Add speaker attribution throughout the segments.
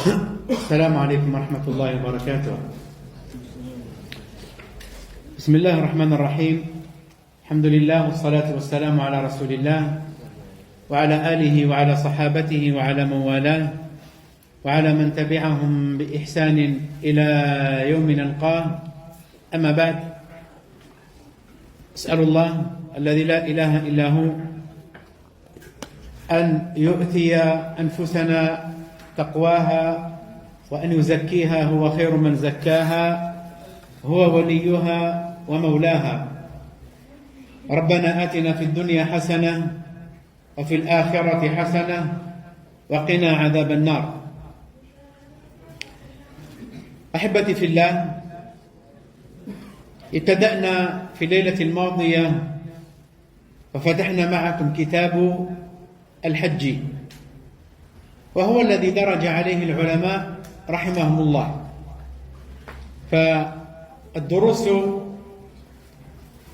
Speaker 1: السلام عليكم ورحمة الله وبركاته. بسم الله الرحمن الرحيم. الحمد لله والصلاة والسلام على رسول الله وعلى آله وعلى صحابته وعلى من والاه وعلى من تبعهم بإحسان إلى يوم نلقاه. أما بعد، أسأل الله الذي لا إله إلا هو أن يؤتي أنفسنا تقواها وأن يزكيها، هو خير من زكاها، هو وليها ومولاها. ربنا آتنا في الدنيا حسنة وفي الآخرة حسنة وقنا عذاب النار. أحبتي في الله، ابتدأنا في الليلة الماضية وفتحنا معكم كتاب الحج، وهو الذي درج عليه العلماء رحمهم الله. فالدروس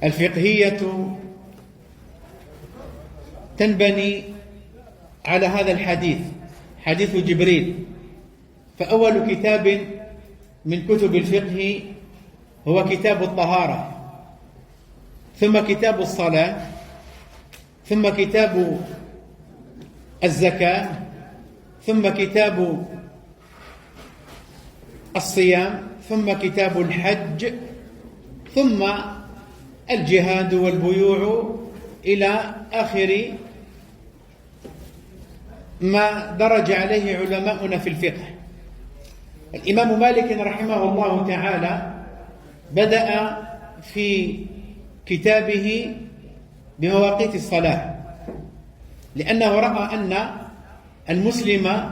Speaker 1: الفقهية تنبني على هذا الحديث، حديث جبريل. فأول كتاب من كتب الفقه هو كتاب الطهارة، ثم كتاب الصلاة، ثم كتاب الزكاة، ثم كتاب الصيام، ثم كتاب الحج، ثم الجهاد والبيوع، إلى آخر ما درج عليه علماؤنا في الفقه. الإمام مالك رحمه الله تعالى بدأ في كتابه بمواقيت الصلاة، لأنه رأى أن المسلم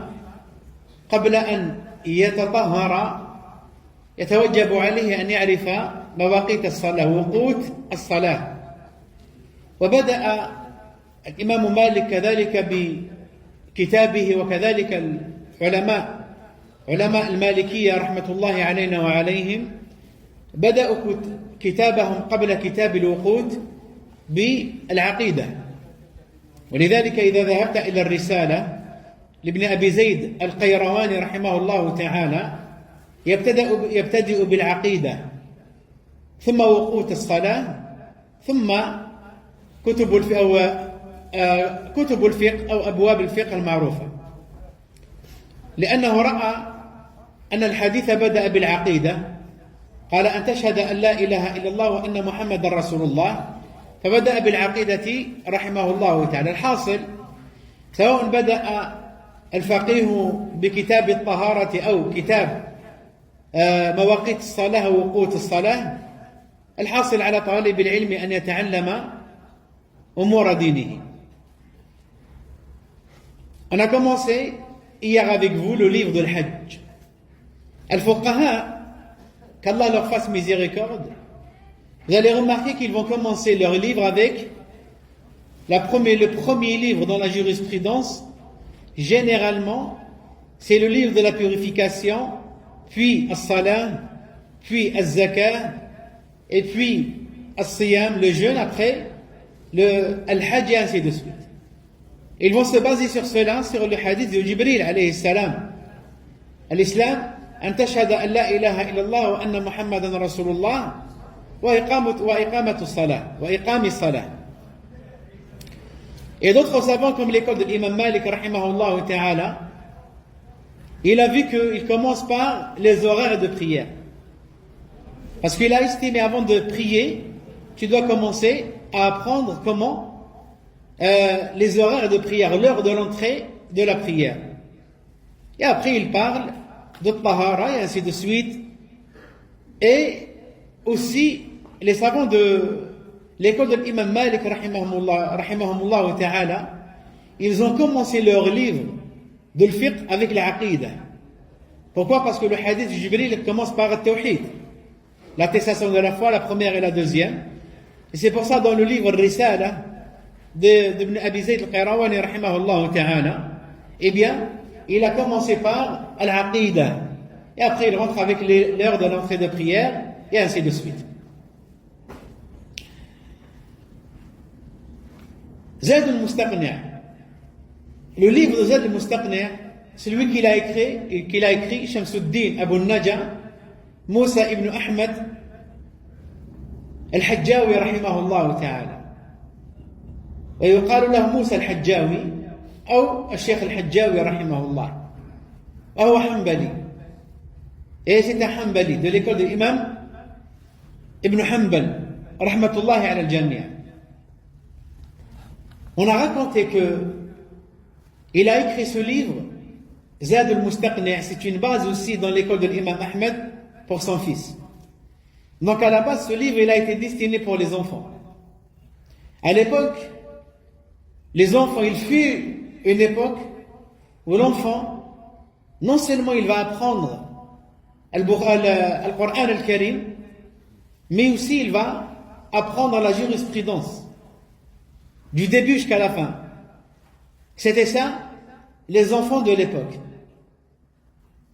Speaker 1: قبل أن يتطهر يتوجب عليه أن يعرف مواقيت الصلاة، وقوت الصلاة. وبدأ الإمام مالك كذلك بكتابه، وكذلك علماء المالكية رحمة الله علينا وعليهم بدأوا كتابهم قبل كتاب الوقوت بالعقيدة. ولذلك إذا ذهبت إلى الرسالة لابن أبي زيد القيرواني رحمه الله تعالى يبتدئ بالعقيدة، ثم وقوت الصلاة، ثم كتب الفقه أو أبواب الفقه المعروفة، لأنه رأى أن الحديث بدأ بالعقيدة. قال أن تشهد أن لا إله إلا الله وأن محمد رسول الله، فبدأ بالعقيدة رحمه الله تعالى. الحاصل، سواء بدأ الفقيه بكتاب الطهارة أو كتاب مواقيت الصلاة ووقوت الصلاة، الحاصل على طالب العلم أن يتعلم أمور دينه. On a commencé hier avec vous le livre de l'Hajj. Al-Fuqaha, qu'Allah leur fasse miséricorde, vous allez remarquer qu'ils vont commencer leur livre avec le premier livre dans la jurisprudence. Généralement, c'est le livre de la purification, puis as-salat, puis az-zakah, et puis as-siyam, le jeûne, après al-hajj, et ainsi de suite. Ils vont se baser sur cela, sur le hadith de Jibril alayhi salam. L'islam, an tashhada an la ilaha illallah wa anna muhammadan rasulullah wa iqamatu salah, wa iqami salah. Et d'autres savants, comme l'école de l'imam Malik rahimahullah ta'ala, il a vu qu'il commence par les horaires de prière. Parce qu'il a estimé, avant de prier, tu dois commencer à apprendre comment les horaires de prière, l'heure de l'entrée de la prière. Et après, il parle de tahara et ainsi de suite. Et aussi, les savants de l'école de l'imam Malik rahimahumullah ta'ala, ils ont commencé leur livre de fiqh avec l'aqida. Pourquoi? Parce que le hadith de Jibril commence par le tawhid, l'attestation de la foi, la première et la deuxième. Et c'est pour ça, dans le livre Risala d'Ibn Abi Zayd al-Qayrawani rahimahullah ta'ala, eh bien, il a commencé par l'aqida. Et après, il rentre avec l'heure de l'entrée de prière, et ainsi de suite. Zayd al-Mustaqni'. Le livre de Zayd al-Mustaqni', celui qu'il a écrit Shamsuddin Abu Naja, Moussa ibn Ahmed Al-Hajjawi rahimahullah ta'ala. ويقال له موسى الحجاوي أو الشيخ الحجاوي رحمه الله. وهو حنبلي. Et c'est un Hanbali de l'école de l'imam Ibn Hanbal rahmatullahi ala al-jami'. On a raconté que il a écrit ce livre Zad al-Mustaqni', c'est une base aussi dans l'école de l'imam Ahmed pour son fils. Donc à la base, ce livre il a été destiné pour les enfants. À l'époque, les enfants, il fut une époque où l'enfant, non seulement il va apprendre Al-Qur'an al-Karim, mais aussi il va apprendre la jurisprudence du début jusqu'à la fin. C'était ça les enfants de l'époque.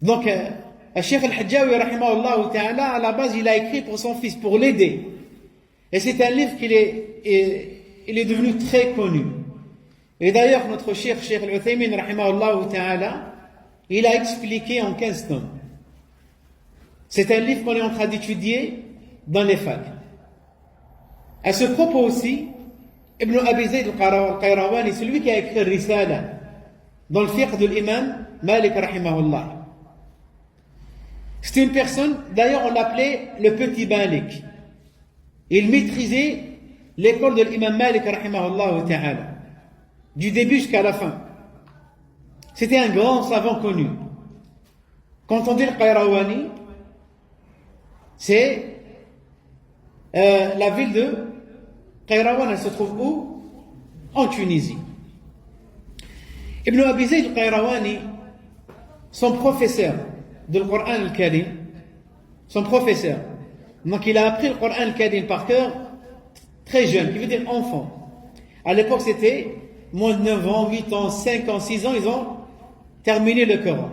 Speaker 1: Donc Cheikh Al-Hajjawi rahimahullah ta'ala, à la base il a écrit pour son fils, pour l'aider, et c'est un livre il est devenu très connu. Et d'ailleurs notre Cheikh Al-Uthaymin rahimahullah ta'ala, il a expliqué en 15 tomes. C'est un livre qu'on est en train d'étudier dans les facs. À ce propos aussi, Ibn Abi Zayd al-Qayrawani, celui qui a écrit Risala dans le fiqh de l'imam Malik rahimahullah. C'était une personne, d'ailleurs on l'appelait le petit Malik. Il maîtrisait l'école de l'imam Malik rahimahullah ta'ala, du début jusqu'à la fin. C'était un grand savant connu. Quand on dit le Qayrawani, c'est la ville de Qayrawan, elle se trouve où? En Tunisie. Ibn Abi Zayd al-Qayrawani, son professeur de Coran al-Karim, son professeur, donc il a appris le Coran al-Karim par cœur très jeune, qui veut dire enfant. À l'époque c'était moins de 9 ans, 8 ans, 5 ans, 6 ans, ils ont terminé le Coran.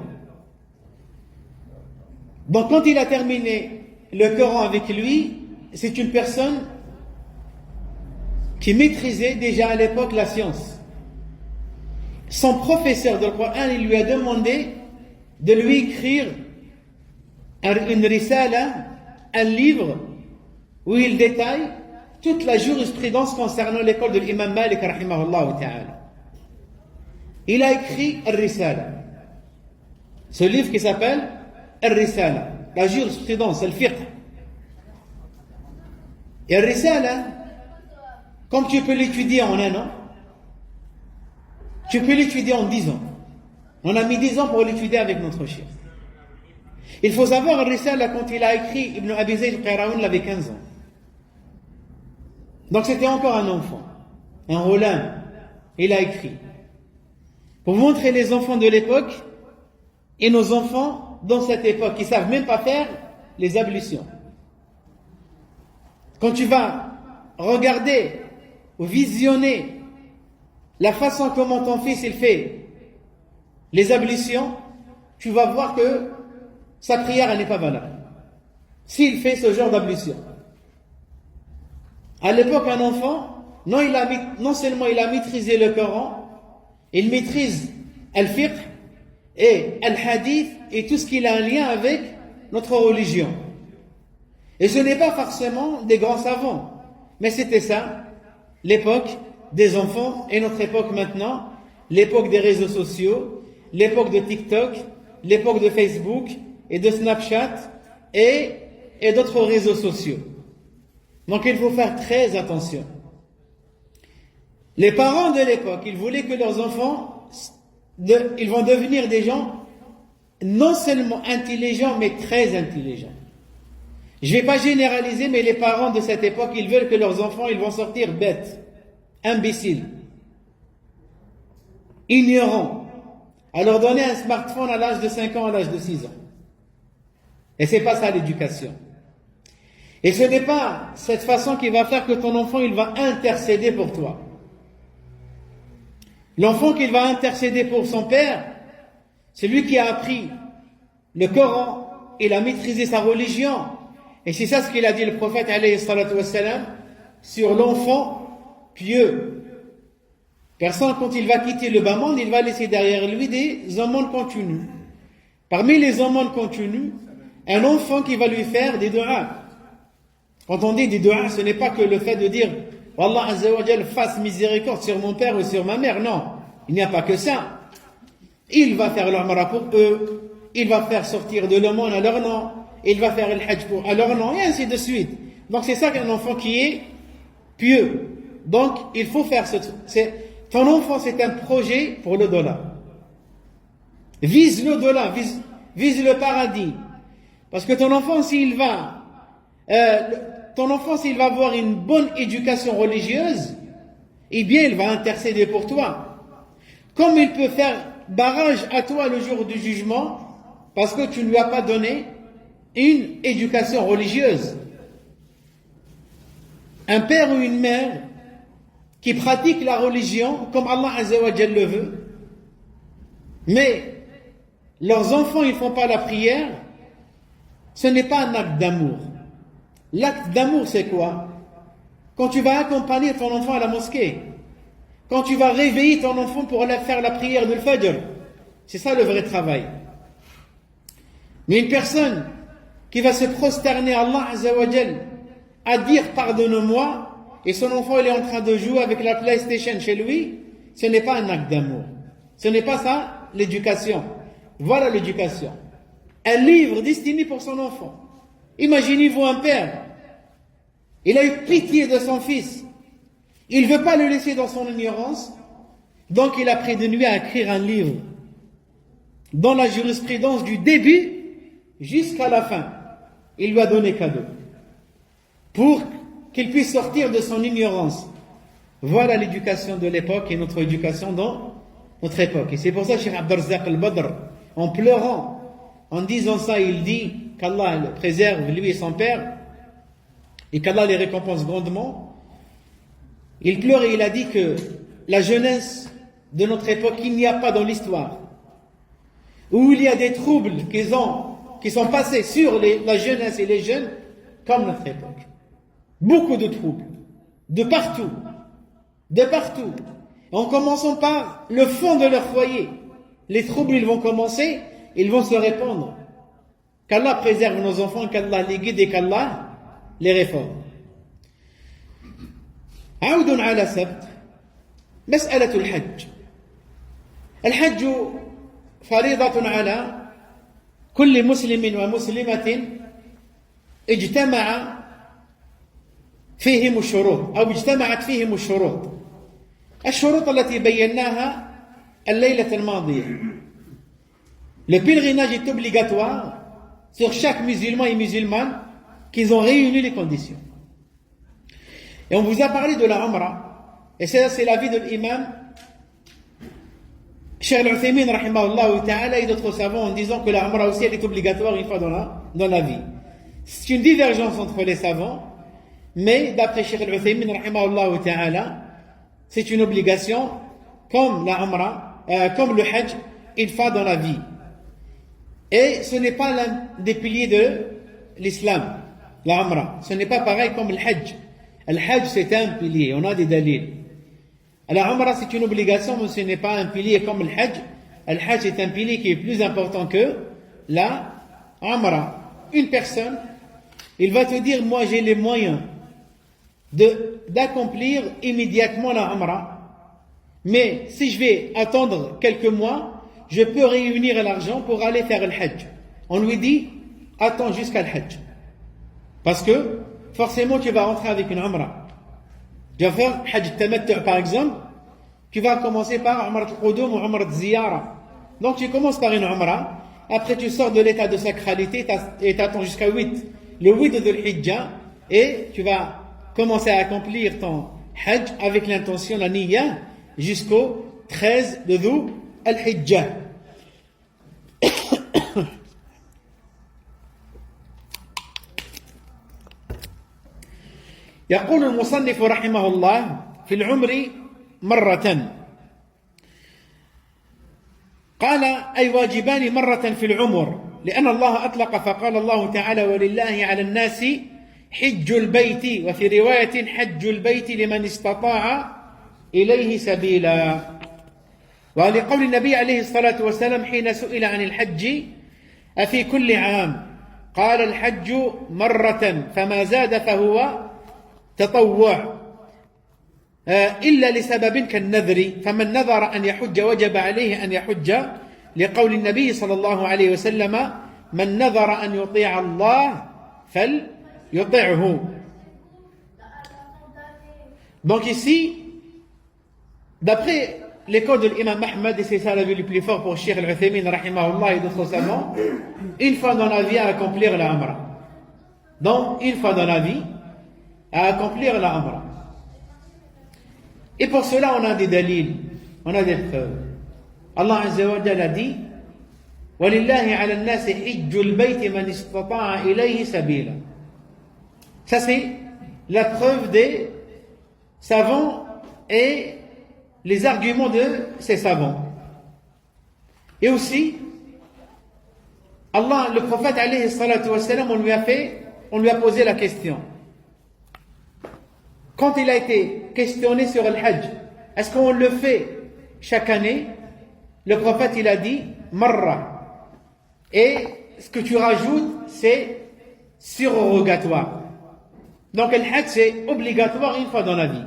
Speaker 1: Donc quand il a terminé le Coran avec lui, c'est une personne qui maîtrisait déjà à l'époque la science. Son professeur de Coran, il lui a demandé de lui écrire une risala, un livre où il détaille toute la jurisprudence concernant l'école de l'imam Malik rahimahullah ta'ala. Il a écrit Al-Risala, ce livre qui s'appelle Al-Risala, la jurisprudence, le fiqh. Et Al-Risala, comme tu peux l'étudier en 1 an, tu peux l'étudier en 10 ans. On a mis 10 ans pour l'étudier avec notre chef. Il faut savoir, Al-Risala, quand il a écrit, Ibn Abi Zayd al-Qayrawani, il avait 15 ans. Donc c'était encore un enfant, un ghulam. Il a écrit. Pour montrer les enfants de l'époque et nos enfants dans cette époque qui ne savent même pas faire les ablutions. Quand tu vas regarder ou visionner la façon comment ton fils il fait les ablutions, tu vas voir que sa prière elle n'est pas valable s'il fait ce genre d'ablution. À l'époque, un enfant, non seulement il a maîtrisé le Coran, il maîtrise al-fiqh et al-hadith et tout ce qui a un lien avec notre religion. Et ce n'est pas forcément des grands savants, mais c'était ça, l'époque des enfants et notre époque maintenant, l'époque des réseaux sociaux, l'époque de TikTok, l'époque de Facebook et de Snapchat et d'autres réseaux sociaux. Donc il faut faire très attention. Les parents de l'époque, ils voulaient que leurs enfants, ils vont devenir des gens non seulement intelligents, mais très intelligents. Je ne vais pas généraliser, mais les parents de cette époque, ils veulent que leurs enfants, ils vont sortir bêtes, imbéciles, ignorants, à leur donner un smartphone à l'âge de 5 ans, à l'âge de 6 ans. Et c'est pas ça l'éducation. Et ce n'est pas cette façon qui va faire que ton enfant, il va intercéder pour toi. L'enfant qui va intercéder pour son père, c'est lui qui a appris le Coran, il a maîtrisé sa religion. Et c'est ça ce qu'il a dit le prophète alayhi salatu wassalam sur l'enfant pieux. Personne, quand il va quitter le bas monde, il va laisser derrière lui des aumônes continues. Parmi les aumônes continues, un enfant qui va lui faire des du'as. Quand on dit des du'as, ce n'est pas que le fait de dire Wallah Azza wa Jal fasse miséricorde sur mon père ou sur ma mère. Non, il n'y a pas que ça. Il va faire l'umrah pour eux, il va faire sortir de l'aumône à leur nom, il va faire le hajj à leur nom, et ainsi de suite. Donc c'est ça qu'un enfant qui est pieux. Donc il faut faire ton enfant, c'est un projet pour l'au-delà. Vise l'au-delà, vise le paradis. Parce que ton enfant, s'il va avoir une bonne éducation religieuse, eh bien, il va intercéder pour toi. Comme il peut faire barrage à toi le jour du jugement, parce que tu ne lui as pas donné une éducation religieuse. Un père ou une mère qui pratique la religion comme Allah Azza wa Jal le veut, mais leurs enfants, ils ne font pas la prière, ce n'est pas un acte d'amour. L'acte d'amour, c'est quoi? Quand tu vas accompagner ton enfant à la mosquée, quand tu vas réveiller ton enfant pour aller faire la prière de l'Fajr, c'est ça le vrai travail. Mais une personne qui va se prosterner à Allah Azza wa Jal, à dire pardonne-moi, et son enfant il est en train de jouer avec la PlayStation chez lui, ce n'est pas un acte d'amour. Ce n'est pas ça l'éducation. Voilà l'éducation. Un livre destiné pour son enfant. Imaginez-vous un père. Il a eu pitié de son fils. Il ne veut pas le laisser dans son ignorance. Donc il a pris de nuit à écrire un livre dans la jurisprudence du début jusqu'à la fin. Il lui a donné cadeau pour qu'il puisse sortir de son ignorance. Voilà l'éducation de l'époque et notre éducation dans notre époque. Et c'est pour ça que Cheikh Abd Razzaq al-Badr, en pleurant, en disant ça, il dit qu'Allah le préserve, lui et son père, et qu'Allah les récompense grandement. Il pleure et il a dit que la jeunesse de notre époque, il n'y a pas dans l'histoire où il y a des troubles qui sont passés sur la jeunesse et les jeunes comme notre époque. Beaucoup de troubles, de partout, en commençant par le fond de leur foyer. Les troubles, ils vont commencer, ils vont se répandre. Qu'Allah préserve nos enfants, qu'Allah les guide et qu'Allah les réforme. عود على سبت مسألة الحج. الحج فريضة على كل مسلم ومسلمة اجتمع فيهم الشروط أو اجتمعت فيهم الشروط التي بيناها الليلة الماضية. Le pèlerinage est obligatoire sur chaque musulman et musulmane qu'ils ont réuni les conditions. Et on vous a parlé de la Umrah, et ça c'est l'avis de l'imam Cheikh Al-Uthaymin rahimahullah ta'ala et d'autres savants en disant que la Umrah aussi elle est obligatoire une fois dans la vie. C'est une divergence entre les savants, mais d'après Cheikh Al-Uthaymin rahimahullah ta'ala, c'est une obligation comme la Umrah, comme le Hajj une fois dans la vie. Et ce n'est pas l'un des piliers de l'islam, la Umrah. Ce n'est pas pareil comme le Hajj. Le Hajj c'est un pilier, on a des dalils. La Umrah c'est une obligation, mais ce n'est pas un pilier comme le Hajj. Le Hajj est un pilier qui est plus important que la Umrah. Une personne, il va te dire, moi j'ai les moyens d'accomplir immédiatement la Umrah. Mais si je vais attendre quelques mois, je peux réunir l'argent pour aller faire le Hajj. On lui dit, attends jusqu'à le Hajj. Parce que, forcément, tu vas rentrer avec une Umrah. Tu vas faire Hajj Tamattu' par exemple, tu vas commencer par Umrah al-Qudum ou Umrah al-Ziyara. Donc tu commences par une Umrah, après tu sors de l'état de sacralité et tu attends jusqu'à le 8 de l'Hijjah, et tu vas commencer à accomplir ton Hajj avec l'intention, la Niyya, jusqu'au 13 de Dhul al-Hijjah. يقول المصنف رحمه الله في العمر مرة قال أي واجبان مرة في العمر لأن الله أطلق فقال الله تعالى ولله على الناس حج البيت وفي رواية حج البيت لمن استطاع إليه سبيلا. ولقول النبي عليه الصلاة والسلام حين سئل عن الحج أفي كل عام قال الحج مرة فما زاد فهو تطوع إلا لسبب كالنذر فمن نذر أن يحج وجب عليه أن يحج لقول النبي صلى الله عليه وسلم من نذر أن يطيع الله فليطعه. Donc ici, d'après l'école de l'imam Ahmed, et c'est ça la vue le plus fort pour Cheikh Al-Uthaymin rahimahullah et d'autres savants, une fois dans la vie à accomplir la Umrah. Donc une fois dans la vie à accomplir la Umrah. Et pour cela on a des dalils, on a des preuves. Allah Azza wa Jalla a dit وَلِلَّهِ عَلَى النَّاسِ حِجُّ الْبَيْتِ مَنِ اسْتَطَاعَ إِلَيْهِ سَبِيلًا. Ça c'est la preuve des savants et les arguments de ces savants. Et aussi, Allah, le prophète alayhi salatu wassalam, on lui a posé la question. Quand il a été questionné sur le Hajj, est-ce qu'on le fait chaque année? Le prophète il a dit marra. Et ce que tu rajoutes, c'est surrogatoire. Donc le Hajj c'est obligatoire une fois dans la vie.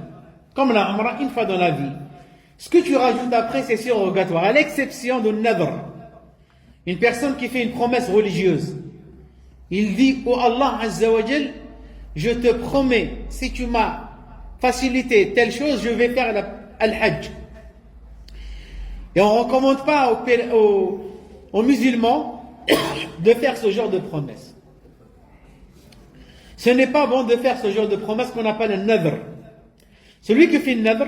Speaker 1: Comme la Umrah une fois dans la vie. Ce que tu rajoutes après, c'est surrogatoire, à l'exception de nadr. Une personne qui fait une promesse religieuse. Il dit, oh Allah Azza wa Jal, je te promets, si tu m'as facilité telle chose, je vais faire le Hajj. Et on ne recommande pas aux musulmans de faire ce genre de promesse. Ce n'est pas bon de faire ce genre de promesse qu'on appelle un nadr. Celui qui fait une nadr,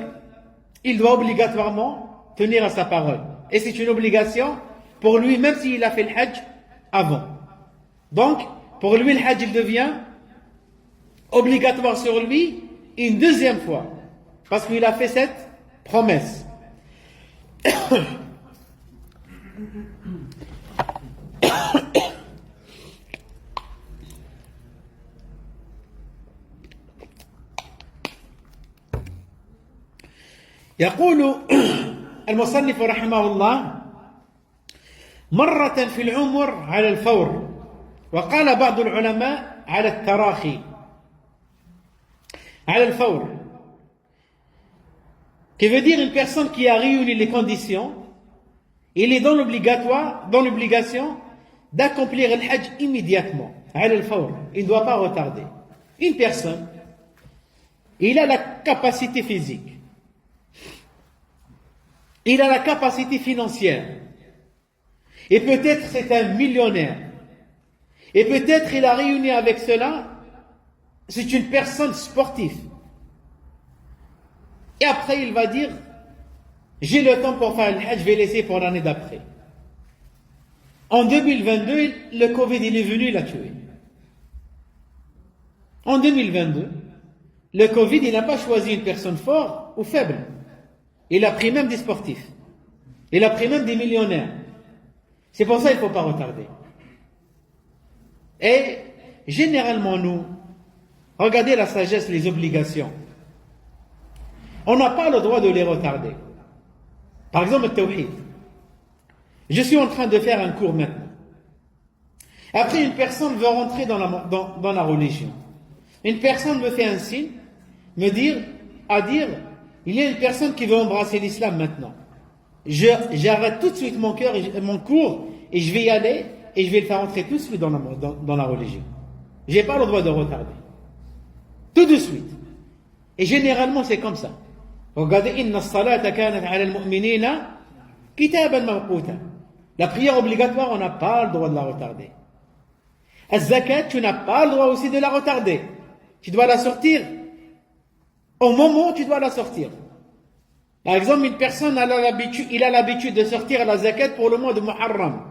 Speaker 1: il doit obligatoirement tenir à sa parole. Et c'est une obligation pour lui, même s'il a fait le Hajj avant. Donc, pour lui, le Hajj il devient obligatoire sur lui une deuxième fois. Parce qu'il a fait cette promesse. يقول المصنف رحمه الله مرة في العمر على الفور وقال بعض العلماء على التراخي على الفور qui veut dire une personne qui a réuni les conditions il est dans l'obligation d'accomplir le Hajj immédiatement على الفور il ne doit pas retarder. Une personne il a la capacité physique, il a la capacité financière, et peut-être c'est un millionnaire, et peut-être il a réuni avec cela, c'est une personne sportive. Et après il va dire, j'ai le temps pour faire le Hajj, je vais laisser pour l'année d'après. En 2022, le Covid il est venu, il l'a tué. En 2022, le Covid il n'a pas choisi une personne forte ou faible. Il a pris même des sportifs. Il a pris même des millionnaires. C'est pour ça qu'il ne faut pas retarder. Et généralement nous, regardez la sagesse, les obligations. On n'a pas le droit de les retarder. Par exemple, le tawhid. Je suis en train de faire un cours maintenant. Après, une personne veut rentrer dans la religion. Une personne me fait un signe, me dire, il y a une personne qui veut embrasser l'islam maintenant. J'arrête tout de suite mon cours, et je vais y aller, et je vais le faire entrer tout de suite dans la religion. Je n'ai pas le droit de retarder. Tout de suite. Et généralement, c'est comme ça. Regardez, inna as-salata kanat 'ala al-mu'minina kitaban mawquta. La prière obligatoire, on n'a pas le droit de la retarder. Az-zakat, tu n'as pas le droit aussi de la retarder. Tu dois la sortir au moment où tu dois la sortir. Par exemple, une personne il a l'habitude de sortir la zakat pour le mois de Muharram.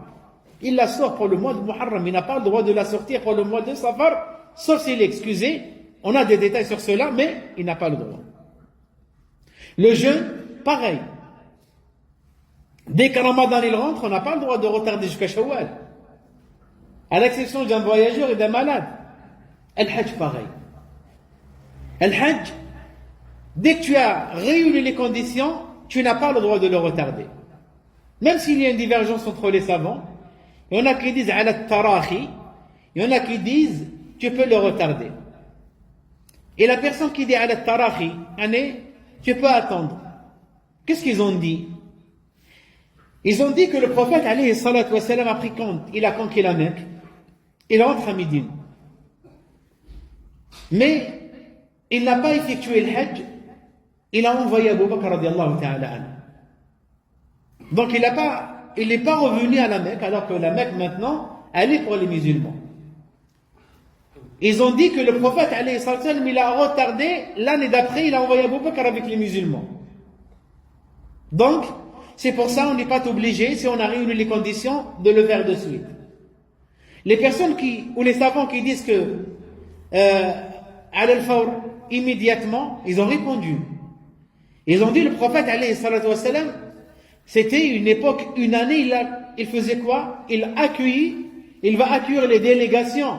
Speaker 1: Il la sort pour le mois de Muharram. Il n'a pas le droit de la sortir pour le mois de Safar, sauf s'il est excusé. On a des détails sur cela, mais il n'a pas le droit. Le jeûne, pareil. Dès que Ramadan il rentre, on n'a pas le droit de retarder jusqu'à Shawwal. À l'exception d'un voyageur et d'un malade. El Hajj, pareil. El Hajj, Dès que tu as réuni les conditions, tu n'as pas le droit de le retarder. Même s'il y a une divergence entre les savants, il y en a qui disent ala tarahi, il y en a qui disent tu peux le retarder. Et la personne qui dit ala tarahi, tu peux attendre. Qu'est-ce qu'ils ont dit? Ils ont dit que le prophète alayhi salatu wa salam a pris compte, il a conquis la Mecque, il rentre à Médine. Mais il n'a pas effectué le Hajj, il a envoyé Abu Bakr radiallahu ta'ala anhu. Donc il n'est pas revenu à la Mecque, alors que la Mecque maintenant, elle est pour les musulmans. Ils ont dit que le prophète alayhi salatu wa salam, il a retardé, l'année d'après, il a envoyé Abu Bakr avec les musulmans. Donc, c'est pour ça qu'on n'est pas obligé, si on a réuni les conditions, de le faire de suite. Les personnes ou les savants qui disent que al-fawr, immédiatement, ils ont répondu. Ils ont dit le prophète alayhi salatu wa salam, c'était une époque, une année, il faisait quoi? Il va accueillir les délégations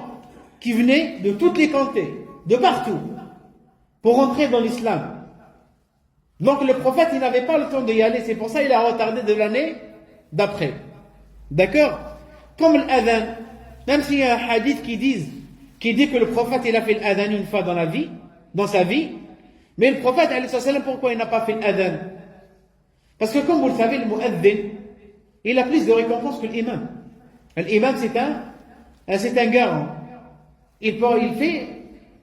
Speaker 1: qui venaient de toutes les contrées, de partout, pour entrer dans l'islam. Donc le prophète, il n'avait pas le temps d'y aller, c'est pour ça qu'il a retardé de l'année d'après. D'accord? Comme l'adhan, même s'il y a un hadith qui dit que le prophète, il a fait l'adhan une fois dans sa vie, mais le prophète, alayhi salam, pourquoi il n'a pas fait l'adhan? Parce que comme vous le savez, le mu'adhin, il a plus de récompense que l'imam. L'imam, c'est un garant. Il fait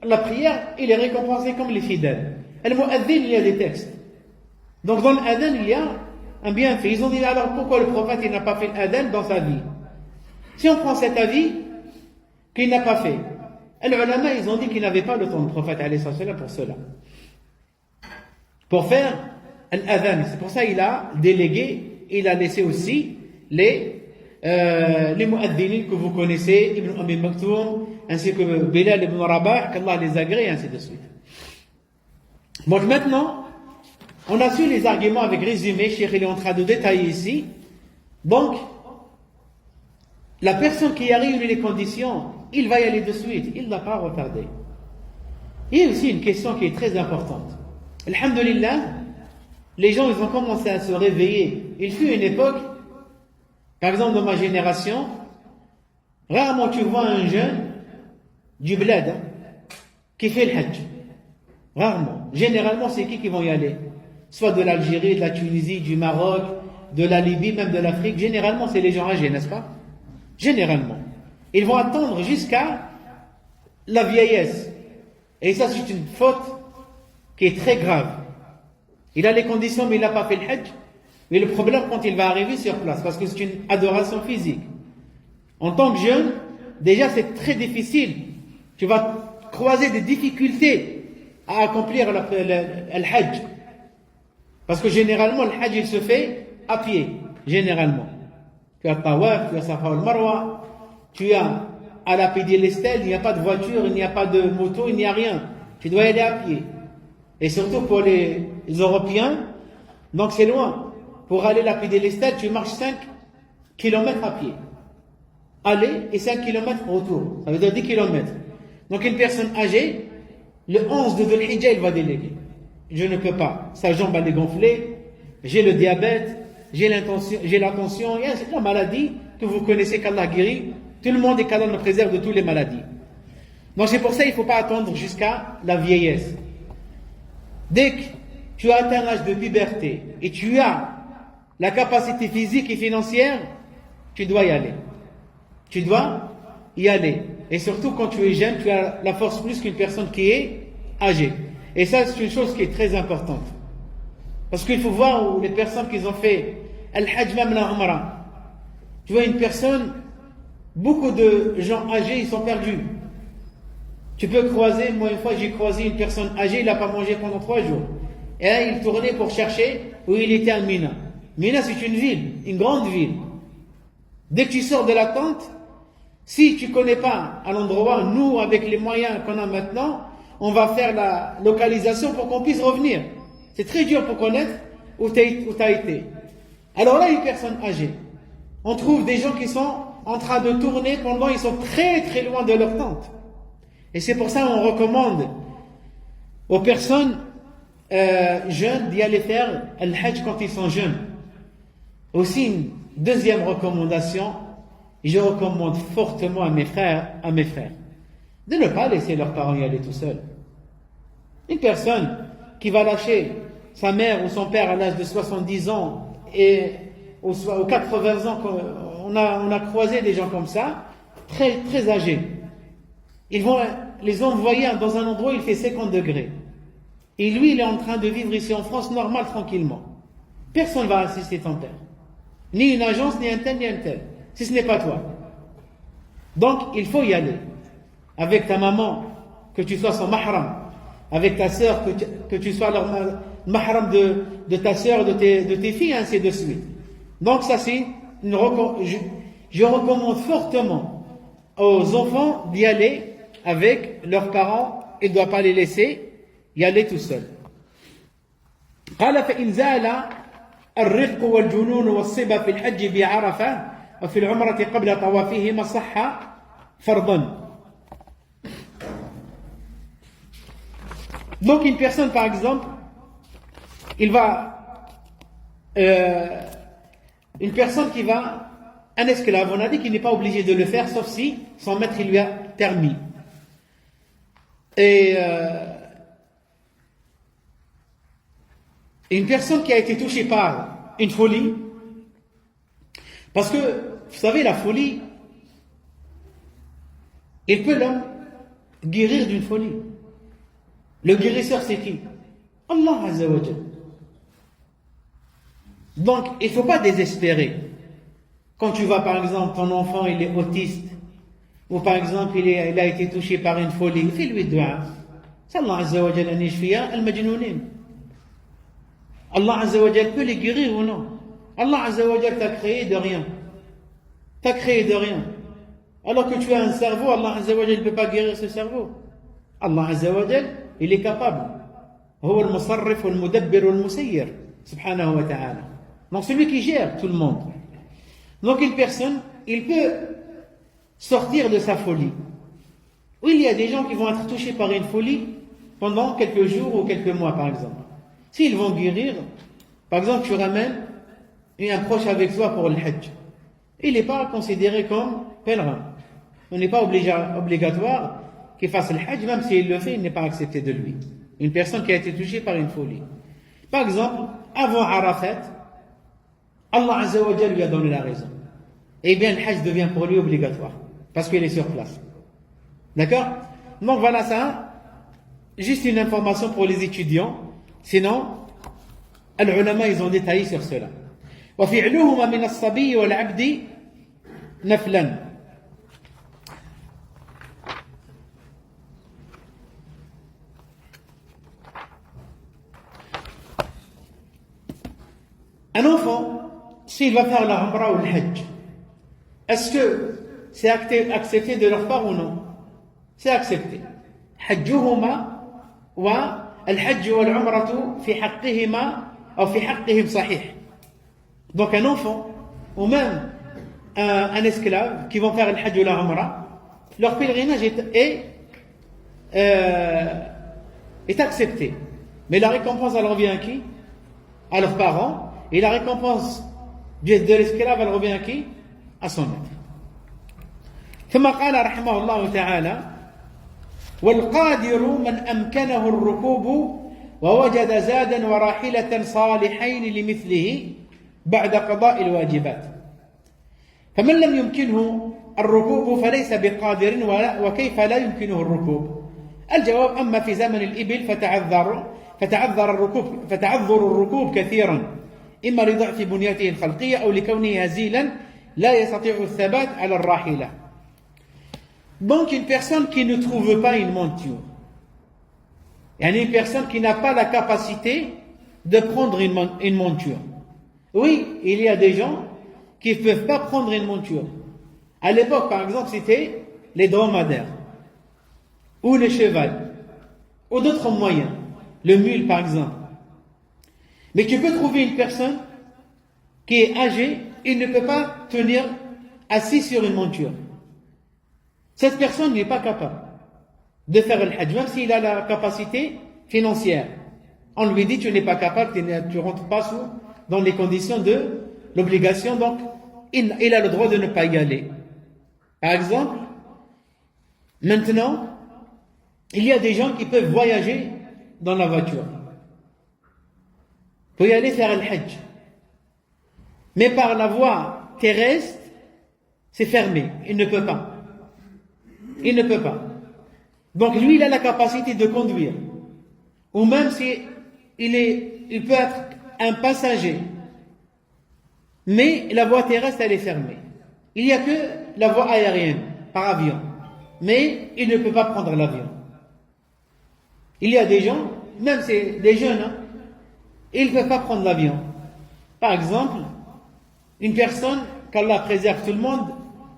Speaker 1: la prière, il est récompensé comme les fidèles. Le mu'adhin, il y a des textes. Donc dans l'adhan, il y a un bienfait. Ils ont dit alors pourquoi le prophète il n'a pas fait l'adhan dans sa vie? Si on prend cet avis qu'il n'a pas fait, les ulama ils ont dit qu'il n'avait pas le temps du prophète alayhi salam pour cela. Pour faire l'adhan. C'est pour ça qu'il a délégué, il a laissé aussi les mu'adhinines que vous connaissez, Ibn Umm Maktoum, ainsi que Bilal ibn Rabah, qu'Allah les agrée, et ainsi de suite. Donc maintenant, on a su les arguments avec résumé, Cheikh il est en train de détailler ici. Donc, la personne qui a réuni les conditions, il va y aller de suite, il ne va pas retarder. Il y a aussi une question qui est très importante. Alhamdulillah, les gens ils ont commencé à se réveiller. Il fut une époque, par exemple dans ma génération, rarement tu vois un jeune du bled qui fait le hajj. Rarement. Généralement, c'est qui vont y aller? Soit de l'Algérie, de la Tunisie, du Maroc, de la Libye, même de l'Afrique. Généralement, c'est les gens âgés, n'est-ce pas? Généralement. Ils vont attendre jusqu'à la vieillesse. Et ça, c'est une faute qui est très grave. Il a les conditions, mais il n'a pas fait le hajj. Mais le problème, quand il va arriver sur place, parce que c'est une adoration physique. En tant que jeune, déjà, c'est très difficile. Tu vas croiser des difficultés à accomplir le hajj. Parce que généralement, le hajj, il se fait à pied. Généralement. Tu as Tawaf, tu as Safa al-Marwa, tu as à la Pédélestelle, il n'y a pas de voiture, il n'y a pas de moto, il n'y a rien. Tu dois y aller à pied. Et surtout pour les Européens, donc c'est loin. Pour aller à la Pédélestelle, tu marches 5 km à pied. Aller et 5 km retour. Ça veut dire 10 km. Donc une personne âgée, le 11 de Dhul Hijjah, il va déléguer. Je ne peux pas. Sa jambe elle est gonflée, j'ai le diabète, j'ai la tension, il y a la maladie que vous connaissez qu'Allah guérit. Tout le monde et qu'Allah nous préserve de toutes les maladies. Donc c'est pour ça qu'il ne faut pas attendre jusqu'à la vieillesse. Dès que tu as atteint l'âge de puberté et tu as la capacité physique et financière, tu dois y aller. Tu dois y aller. Et surtout quand tu es jeune, tu as la force plus qu'une personne qui est âgée. Et ça, c'est une chose qui est très importante. Parce qu'il faut voir où les personnes qui ont fait Al-Hajj, même la Umrah. Tu vois une personne, beaucoup de gens âgés, ils sont perdus. Tu peux croiser, moi une fois j'ai croisé une personne âgée, il n'a pas mangé pendant 3 jours. Et là, il tournait pour chercher où il était à Mina. Mina, c'est une ville, une grande ville. Dès que tu sors de la tente, si tu ne connais pas un endroit, nous, avec les moyens qu'on a maintenant, on va faire la localisation pour qu'on puisse revenir. C'est très dur pour connaître où tu as été. Alors là, une personne âgée. On trouve des gens qui sont en train de tourner pendant ils sont très très loin de leur tente. Et c'est pour ça qu'on recommande aux personnes jeunes d'y aller faire le Hajj quand ils sont jeunes. Aussi, une deuxième recommandation, je recommande fortement à mes frères, de ne pas laisser leurs parents y aller tout seuls. Une personne qui va lâcher sa mère ou son père à l'âge de 70 ans et aux 80 ans, on a croisé des gens comme ça, très, très âgés. Ils vont les envoyer dans un endroit où il fait 50 degrés. Et lui, il est en train de vivre ici en France, normal, tranquillement. Personne ne va assister ton père. Ni une agence, ni un tel, si ce n'est pas toi. Donc, il faut y aller. Avec ta maman, que tu sois son mahram. Avec ta sœur, que tu sois leur mahram de ta sœur, de tes filles, ainsi de suite. Donc, ça c'est je recommande fortement aux enfants d'y aller avec leurs parents. Ils ne doivent pas les laisser y aller tout seuls. قال فإن زال الرق والجنون والصبا في الحج بعرفة وفي العمرة قبل طوافهما صح فرضا. Donc une personne par exemple, une personne qui va, un esclave, on a dit qu'il n'est pas obligé de le faire sauf si son maître lui a permis. Et une personne qui a été touchée par une folie, parce que, vous savez, la folie, il peut l'homme guérir d'une folie. Le guérisseur, c'est qui? Allah Azza wa Jal. Donc, il ne faut pas désespérer. Quand tu vois, par exemple, ton enfant, il est autiste, ou par exemple, il a été touché par une folie, fais-lui dua. C'est Allah Azza wa Jal an yashfiya al-majnounin. Allah Azza wa Jal peut les guérir ou non? Allah Azza wa Jal t'a créé de rien. T'as créé de rien. Alors que tu as un cerveau, Allah Azza wa Jal ne peut pas guérir ce cerveau. Allah Azza wa Jal, il est capable. هو المصرف والمدبر والمسير سبحانه وتعالى. Donc celui qui gère tout le monde. Donc une personne, il peut sortir de sa folie. Oui, il y a des gens qui vont être touchés par une folie pendant quelques jours ou quelques mois par exemple. S'ils vont guérir, par exemple tu ramènes un proche avec toi pour le Hajj. Il n'est pas considéré comme pèlerin. On n'est pas obligatoire qu'il fasse le Hajj, même s'il le fait, il n'est pas accepté de lui. Une personne qui a été touchée par une folie. Par exemple, avant Arafat, Allah Azza wa Jalla lui a donné la raison. Eh bien, le Hajj devient pour lui obligatoire, parce qu'il est sur place. D'accord? Donc voilà ça, juste une information pour les étudiants. Sinon, les ulama, ils ont détaillé sur cela. وفعلهما من الصبي والعبد نفلا. Un enfant, s'il va faire la Umrah ou le Hajj, est-ce que c'est accepté de leur part ou non? C'est accepté. حجهما والحج والعمرة في حقهما أو في حقهم صحيح. Donc un enfant, ou même un esclave qui vont faire le Hajj ou la Umrah, leur pèlerinage est accepté. Mais la récompense, elle revient à qui? À leurs parents. Et la récompense de l'esclave, elle revient à qui? À son maître. ثم قال رحمه الله تعالى: والقادر من أمكنه الركوب ووجد زادا وراحلة صالحين لمثله بعد قضاء الواجبات. فمن لم يمكنه الركوب فليس بقادر، وكيف لا يمكنه الركوب؟ الجواب: أما في زمن الإبل فتعذر الركوب كثيرا، إما لضعف بنيته الخلقية أو لكونه هزيلا لا يستطيع الثبات على الراحلة. Donc une personne qui ne trouve pas une monture, une personne qui n'a pas la capacité de prendre une monture. Oui, il y a des gens qui ne peuvent pas prendre une monture. À l'époque, par exemple, c'était les dromadaires, ou le cheval, ou d'autres moyens, le mule par exemple. Mais tu peux trouver une personne qui est âgée, il ne peut pas tenir assis sur une monture. Cette personne n'est pas capable de faire le Hajj, même s'il a la capacité financière. On lui dit, tu n'es pas capable, tu ne rentres pas dans les conditions de l'obligation, donc il a le droit de ne pas y aller. Par exemple, maintenant, il y a des gens qui peuvent voyager dans la voiture pour y aller faire le Hajj. Mais par la voie terrestre, c'est fermé. Il ne peut pas. Il ne peut pas. Donc lui, il a la capacité de conduire. Ou même si il peut être un passager. Mais la voie terrestre, elle est fermée. Il n'y a que la voie aérienne, par avion. Mais il ne peut pas prendre l'avion. Il y a des gens, même c'est des jeunes, ils ne peuvent pas prendre l'avion. Par exemple, une personne, qu'Allah préserve tout le monde,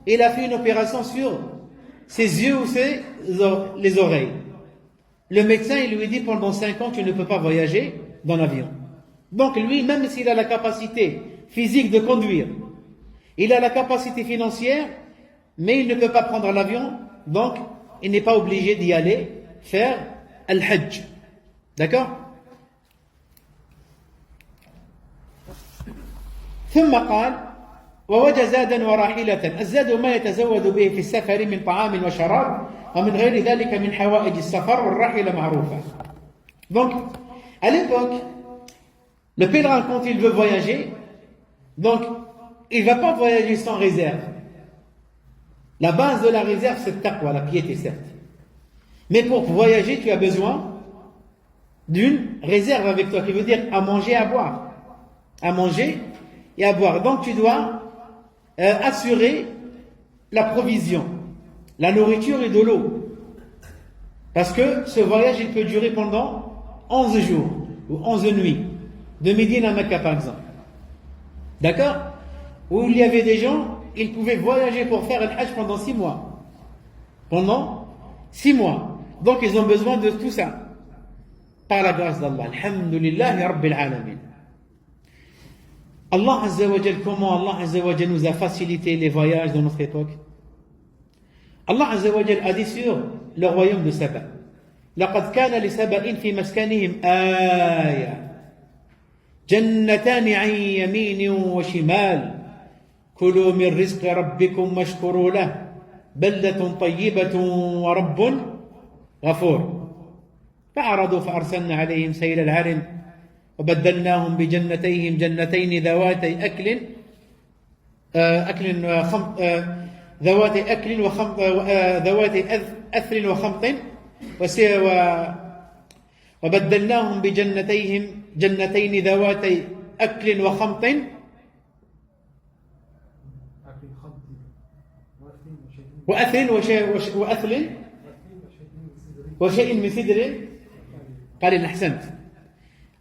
Speaker 1: il a fait une opération sur ses yeux ou les oreilles. Le médecin, il lui dit pendant 5 ans, tu ne peux pas voyager dans l'avion. Donc lui, même s'il a la capacité physique de conduire, il a la capacité financière, mais il ne peut pas prendre l'avion, donc il n'est pas obligé d'y aller faire al-Hajj. D'accord? ثم قال ووجد زادا وراحلة الزاد ما يتزود به في السفر من طعام وشراب ومن غير ذلك من حوائج السفر والراحلة معروفة. Donc, à l'époque, le pèlerin, quand il veut voyager, donc, il ne va pas voyager sans réserve. La base de la réserve, c'est taqwa, la piété, certes. Mais pour voyager, tu as besoin d'une réserve avec toi, qui veut dire à manger, à boire. À manger et à boire. Donc, tu dois assurer la provision, la nourriture et de l'eau. Parce que ce voyage, il peut durer pendant 11 jours ou 11 nuits. De Médine à Mecca, par exemple. D'accord? Où il y avait des gens, ils pouvaient voyager pour faire le Hajj pendant 6 mois. Pendant 6 mois. Donc ils ont besoin de tout ça. Par la grâce d'Allah. Alhamdulillah Rabbil Alamin. Allah Azza wa Jal, comment Allah Azza wa Jal nous a facilité les voyages dans notre époque? Allah Azza wa Jal a dit sur le royaume de Saba. لقد كان لسبأ في مسكنهم آية جنتان عن يمين وشمال كلوا من رزق ربكم واشكروا له بلدة طيبة ورب غفور فأعرضوا فأرسلنا عليهم سيل العرم وبدلناهم بجنتيهم جنتين ذواتي ذواتي أثل وخمط وبدلناهم بجنتيهم جنتين ذواتي أكل وخمط وأثل وشيء من سدر قال أحسنت.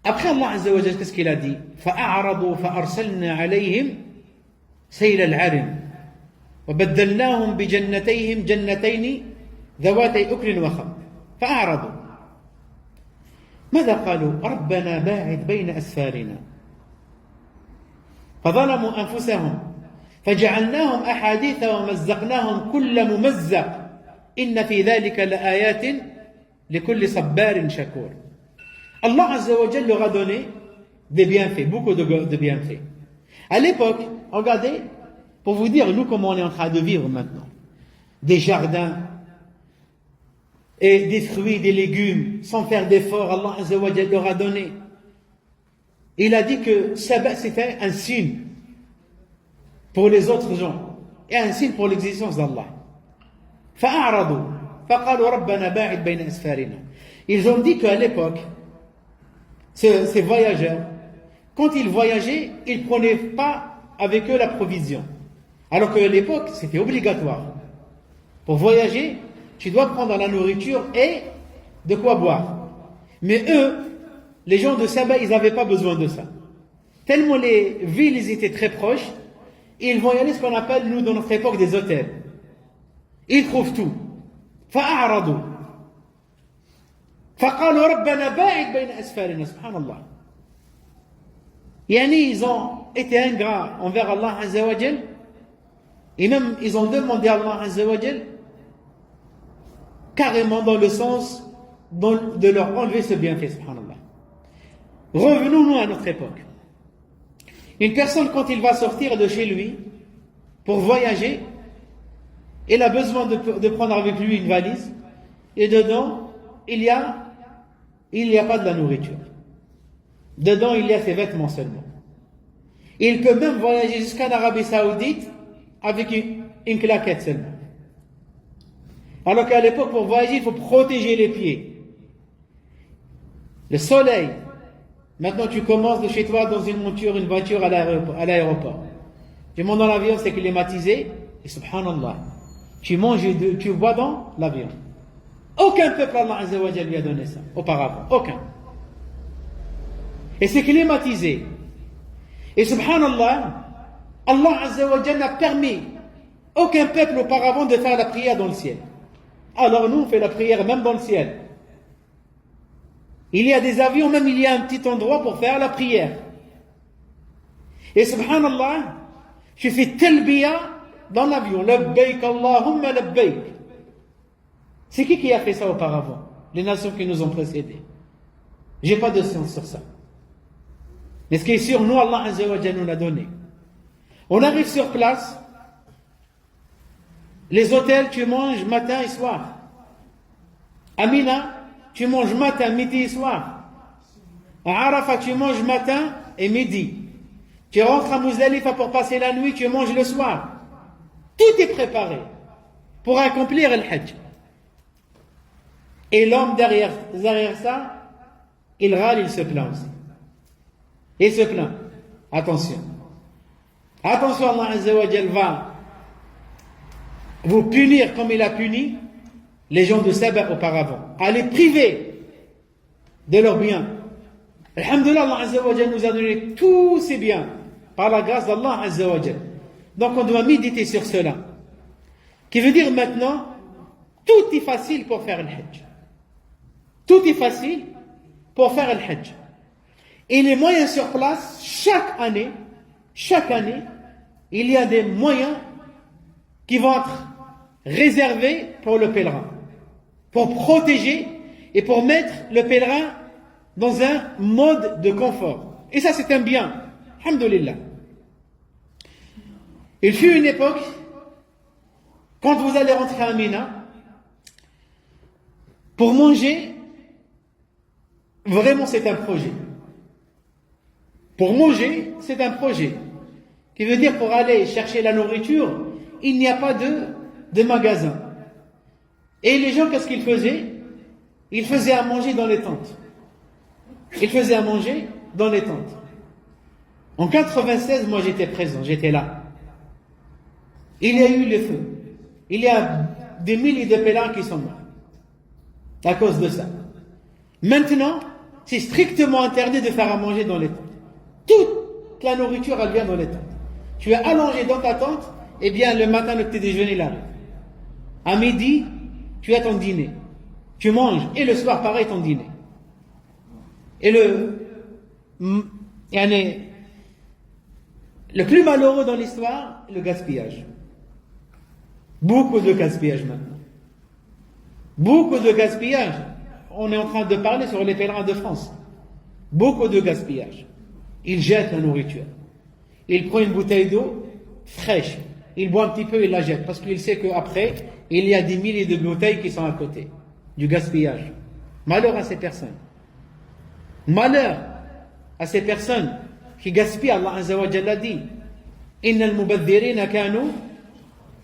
Speaker 1: Après Allah Azza wa Jal, qu'est-ce qu'il a dit? فأعرضوا فأرسلنا عليهم سيل العرم وبدلناهم بجنتيهم جنتين ذواتي أكل وخمط فأعرضوا ماذا قالوا؟ ربنا باعد بين أسفارنا فظلموا أنفسهم فجعلناهم أحاديث ومزقناهم كل ممزق إن في ذلك لآيات لكل صبار شكور. Allah Azza wa Jal leur a donné des bienfaits, beaucoup de bienfaits. À l'époque, regardez, pour vous dire, nous, comment on est en train de vivre maintenant. Des jardins, et des fruits, des légumes, sans faire d'efforts, Allah Azza wa Jal leur a donné. Il a dit que Saba, c'était un signe pour les autres gens, et un signe pour l'existence d'Allah. فأعرضوا فقالوا ربنا باعد بين أسفارنا. Ils ont dit qu'à l'époque, ces voyageurs, quand ils voyageaient, ils ne prenaient pas avec eux la provision. Alors qu'à l'époque, c'était obligatoire. Pour voyager, tu dois prendre la nourriture et de quoi boire. Mais eux, les gens de Saba, ils n'avaient pas besoin de ça. Tellement les villes ils étaient très proches, ils vont y aller ce qu'on appelle, nous, dans notre époque, des hôtels. Ils trouvent tout. فأعرضوا فقالوا ربنا باعد بين أسفارنا. سبحان الله. Yani, ils ont été ingrats envers Allah Azza wa Jal, et même ils ont demandé à Allah Azza wa Jal carrément dans le sens de leur enlever ce bienfait. Subhanallah. Revenons-nous à notre époque. Une personne, quand il va sortir de chez lui pour voyager, il a besoin de prendre avec lui une valise, et dedans, il n'y a pas de la nourriture. Dedans, il y a ses vêtements seulement. Il peut même voyager jusqu'en Arabie Saoudite avec une claquette seulement. Alors qu'à l'époque, pour voyager, il faut protéger les pieds. Le soleil. Maintenant, tu commences de chez toi dans une voiture à l'aéroport. Tu montes dans l'avion, c'est climatisé, et subhanallah, tu manges et tu bois dans l'avion. Aucun peuple, Allah Azza wa Jalla, lui a donné ça auparavant. Aucun. Et c'est climatisé. Et subhanallah, Allah Azza wa Jalla n'a permis aucun peuple auparavant de faire la prière dans le ciel. Alors nous, on fait la prière même dans le ciel. Il y a des avions, même il y a un petit endroit pour faire la prière. Et subhanallah, je fais talbiya dans l'avion. Labbaik Allahumma labbaik. C'est qui a fait ça auparavant? Les nations qui nous ont précédés. J'ai pas de science sur ça. Mais ce qui est sûr, nous, Allah Azza wa Jalla nous l'a donné. On arrive sur place. Les hôtels, tu manges matin et soir. À Mina, tu manges matin, midi et soir. À Arafat, tu manges matin et midi. Tu rentres à Muzdalifa pour passer la nuit, tu manges le soir. Tout est préparé pour accomplir le Hajj. Et l'homme derrière ça, il râle, il se plaint aussi. Il se plaint. Attention. Attention, Allah Azza wa Jalla va vous punir comme il a puni les gens de Saba auparavant, à les priver de leurs biens. Alhamdulillah, Allah Azza wa Jalla nous a donné tous ces biens par la grâce d'Allah Azza wa Jalla. Donc on doit méditer sur cela. Qui veut dire maintenant, tout est facile pour faire le Hajj. Tout est facile pour faire le Hajj. Et les moyens sur place, chaque année, il y a des moyens qui vont être réservés pour le pèlerin, pour protéger et pour mettre le pèlerin dans un mode de confort. Et ça, c'est un bien. Alhamdulillah. Il fut une époque, quand vous allez rentrer à Mina, pour manger, vraiment c'est un projet. Pour manger, c'est un projet. Qui veut dire pour aller chercher la nourriture, il n'y a pas de magasin. Et les gens, qu'est-ce qu'ils faisaient? Ils faisaient à manger dans les tentes. Ils faisaient à manger dans les tentes. En 96, moi j'étais présent, j'étais là. Il y a eu le feu. Il y a des milliers de pèlerins qui sont morts à cause de ça. Maintenant, c'est strictement interdit de faire à manger dans les tentes. Toute la nourriture, elle vient dans les tentes. Tu es allongé dans ta tente, eh bien le matin, le petit déjeuner, il arrive. À midi, tu as ton dîner. Tu manges. Et le soir, pareil, ton dîner. Et le plus malheureux dans l'histoire, le gaspillage. Beaucoup de gaspillage maintenant. Beaucoup de gaspillage. On est en train de parler sur les pèlerins de France. Beaucoup de gaspillage. Ils jettent la nourriture. Il prend une bouteille d'eau fraîche. Il boit un petit peu et la jette. Parce qu'il sait qu'après, il y a des milliers de bouteilles qui sont à côté. Du gaspillage. Malheur à ces personnes. Malheur à ces personnes qui gaspillent. Allah Azza wa Jalla dit Inna al-mubadhirina kanu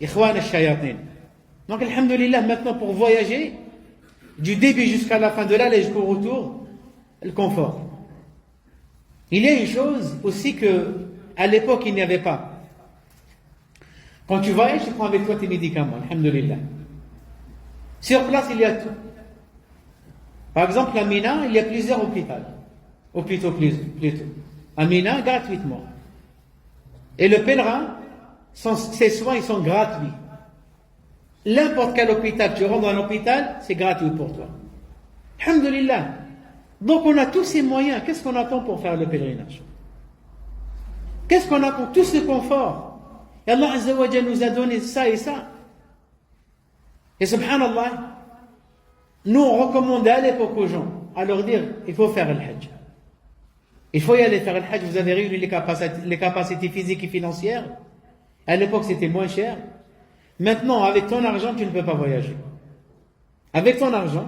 Speaker 1: ikhwan al-shayatin. Donc, alhamdulillah, maintenant pour voyager, du début jusqu'à la fin de l'année, jusqu'au retour, le confort. Il y a une chose aussi que, à l'époque, il n'y avait pas. Quand tu voyages, tu prends avec toi tes médicaments, alhamdulillah. Sur place, il y a tout. Par exemple, à Mina, il y a plusieurs hôpitaux plutôt. À Mina, gratuitement. Et le pèlerin, ses soins, ils sont gratuits. N'importe quel hôpital, tu rentres dans l'hôpital, c'est gratuit pour toi. Alhamdulillah. Donc on a tous ces moyens. Qu'est-ce qu'on attend pour faire le pèlerinage? Qu'est-ce qu'on attend? Tout ce confort. Et Allah Azza wa Jalla nous a donné ça et ça. Et subhanallah, nous on recommandait à l'époque aux gens, à leur dire, il faut faire le Hajj. Il faut y aller faire le hajj, vous avez réuni les capacités physiques et financières. À l'époque, c'était moins cher. Maintenant, avec ton argent, tu ne peux pas voyager. Avec ton argent,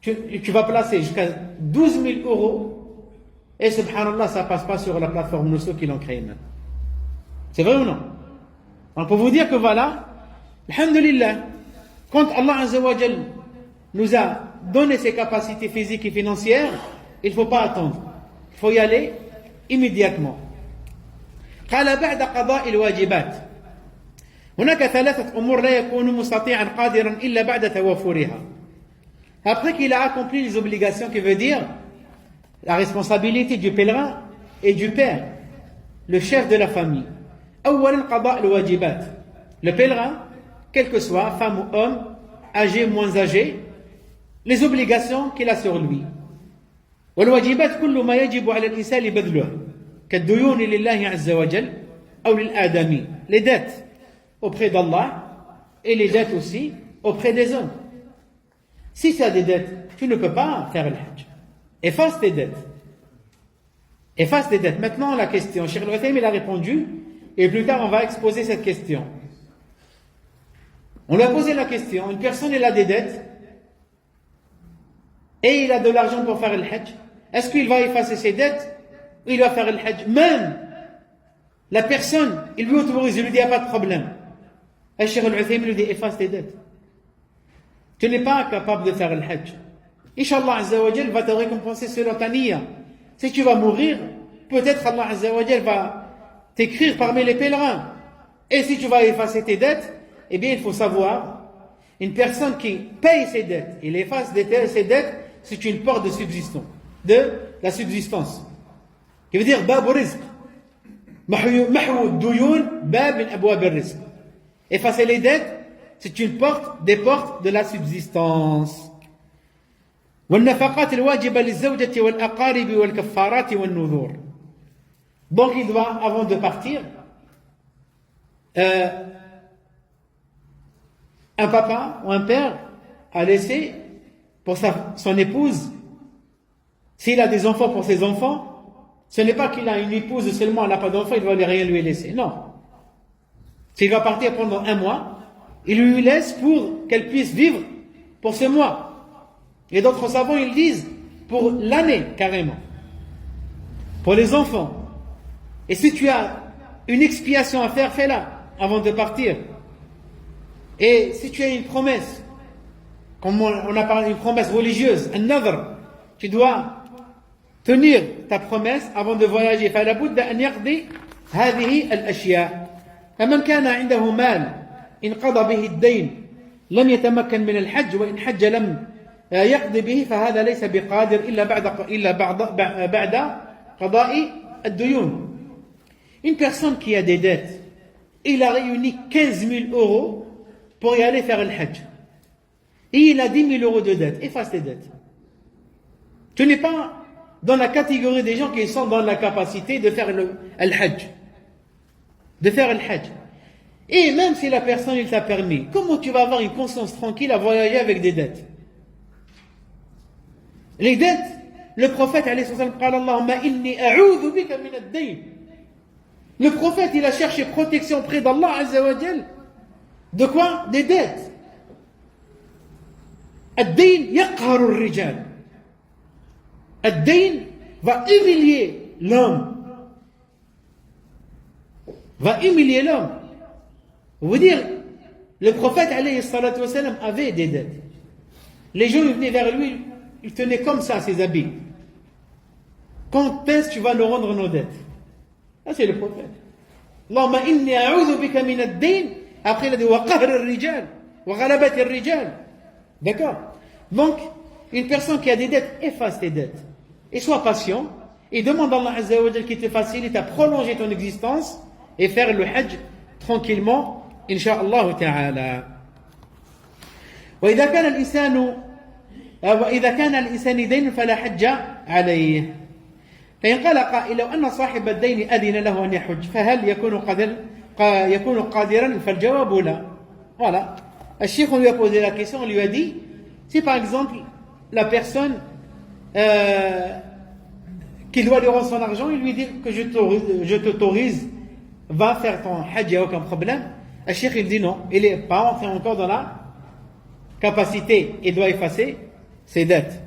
Speaker 1: tu vas placer jusqu'à 12 000 euros et subhanallah, ça ne passe pas sur la plateforme Nusso qu'ils l'ont créée maintenant. C'est vrai ou non? Donc pour vous dire que voilà, alhamdulillah, quand Allah Azza wa Jal nous a donné ses capacités physiques et financières, il ne faut pas attendre. Il faut y aller immédiatement. قال بعد قضاء الواجبات هناك ثلاثة أمور لا يكون مستطيعا قادرا إلا بعد توفرها. Après qu'il a accompli les obligations, qui veut dire la responsabilité du pèlerin et du père, le chef de la famille. أولا قضاء الواجبات. Le pèlerin, quel que soit, femme ou homme, âgé ou moins âgé, les obligations qu'il a sur lui. والواجبات كل ما يجب على الإنسان بذله كالديون لله عز وجل أو للآدمي. Les dettes auprès d'Allah et les dettes aussi auprès des hommes. Si tu as des dettes, tu ne peux pas faire le hajj. Efface tes dettes. Efface tes dettes. Maintenant, la question. Cheikh Al-Uthaymin il a répondu, et plus tard, on va exposer cette question. On lui a posé la question. Une personne, elle a des dettes, et il a de l'argent pour faire le hajj. Est-ce qu'il va effacer ses dettes, ou il va faire le hajj? Même la personne, il lui autorise, il lui dit, il n'y a pas de problème. Et Cheikh Al-Uthaymin lui dit, efface tes dettes. Tu n'es pas capable de faire le hajj. Inch'Allah Azza wa Jal va te récompenser selon ta niya. Si tu vas mourir, peut-être Allah Azza wa Jal va t'écrire parmi les pèlerins. Et si tu vas effacer tes dettes, eh bien il faut savoir, une personne qui paye ses dettes, il efface ses dettes, c'est une porte de la subsistance. Qui veut dire bab rizq. Mahou douyoun, bab min abwab rizq. Effacer les dettes, c'est une porte des portes de la subsistance. والنفقات الواجبة للزوجة والأقارب والكفارات والنذور. Donc il doit, avant de partir, un papa ou un père a laissé pour son épouse, s'il a des enfants pour ses enfants, ce n'est pas qu'il a une épouse seulement, elle n'a pas d'enfants, il ne va rien lui laisser. Non. S'il va partir pendant un mois, il lui laisse pour qu'elle puisse vivre pour ce mois. Et d'autres savants, ils disent pour l'année carrément. Pour les enfants. Et si tu as une expiation à faire, fais-la avant de partir. Et si tu as une promesse, comme on a parlé d'une promesse religieuse, un nadr, tu dois tenir ta promesse avant de voyager. فلا بد أن يقضي هذه الأشياء. فمن كان عنده مال إن قضى به الدين لم يتمكن من الحج وإن حج لم يقضي به فهذا ليس بقادر إلا بعد قضاء الديون. Une personne qui a des dettes, il a réuni 15 000 euros pour y aller faire le hajj. Et il a 10 000 euros de dettes. Efface tes dettes. Tu n'es pas dans la catégorie des gens qui sont dans la capacité de faire le hajj. De faire le hajj. Et même si la personne il t'a permis, comment tu vas avoir une conscience tranquille à voyager avec des dettes? Les dettes, le prophète alayhi sallam qala Allahumma inni a'udhu bika min ad-dayn. Le prophète il a cherché protection près d'Allah Azza wa Jal. De quoi? Des dettes. Ad-dayn yaqharu ar-rijal. Ad-dayn va humilier l'homme. Va humilier l'homme. Vous dire, le prophète alayhi salatu wa sallam avait des dettes. Les gens ils venaient vers lui, il tenait comme ça ses habits. Quand est-ce que tu vas nous rendre nos dettes? Ça c'est le prophète. Allahumma inni a'udhu bika min ad-dayn. Après il a dit wa qahr ar-rijal wa ghalabat ar-rijal. D'accord? Donc, une personne qui a des dettes, efface tes dettes. Et sois patient. Et demande à Allah Azza wa Jal qui te facilite à prolonger ton existence et faire le hajj tranquillement, incha'Allah ta'ala. وإذا كان الإنسان دين فلا حج عليه. فإن قال قائل لو أن صاحب الدين أذن له أن يحج فهل يكون قادرا فالجواب لا. Voilà. Le cheikh on lui a posé la question, on lui a dit si par exemple la personne qu'il doit lui rendre son argent, il lui dit que je t'autorise, va faire ton hajj, il n'y a aucun problème. Le cheikh il dit non, il n'est pas entré encore dans la capacité, il doit effacer ses dettes.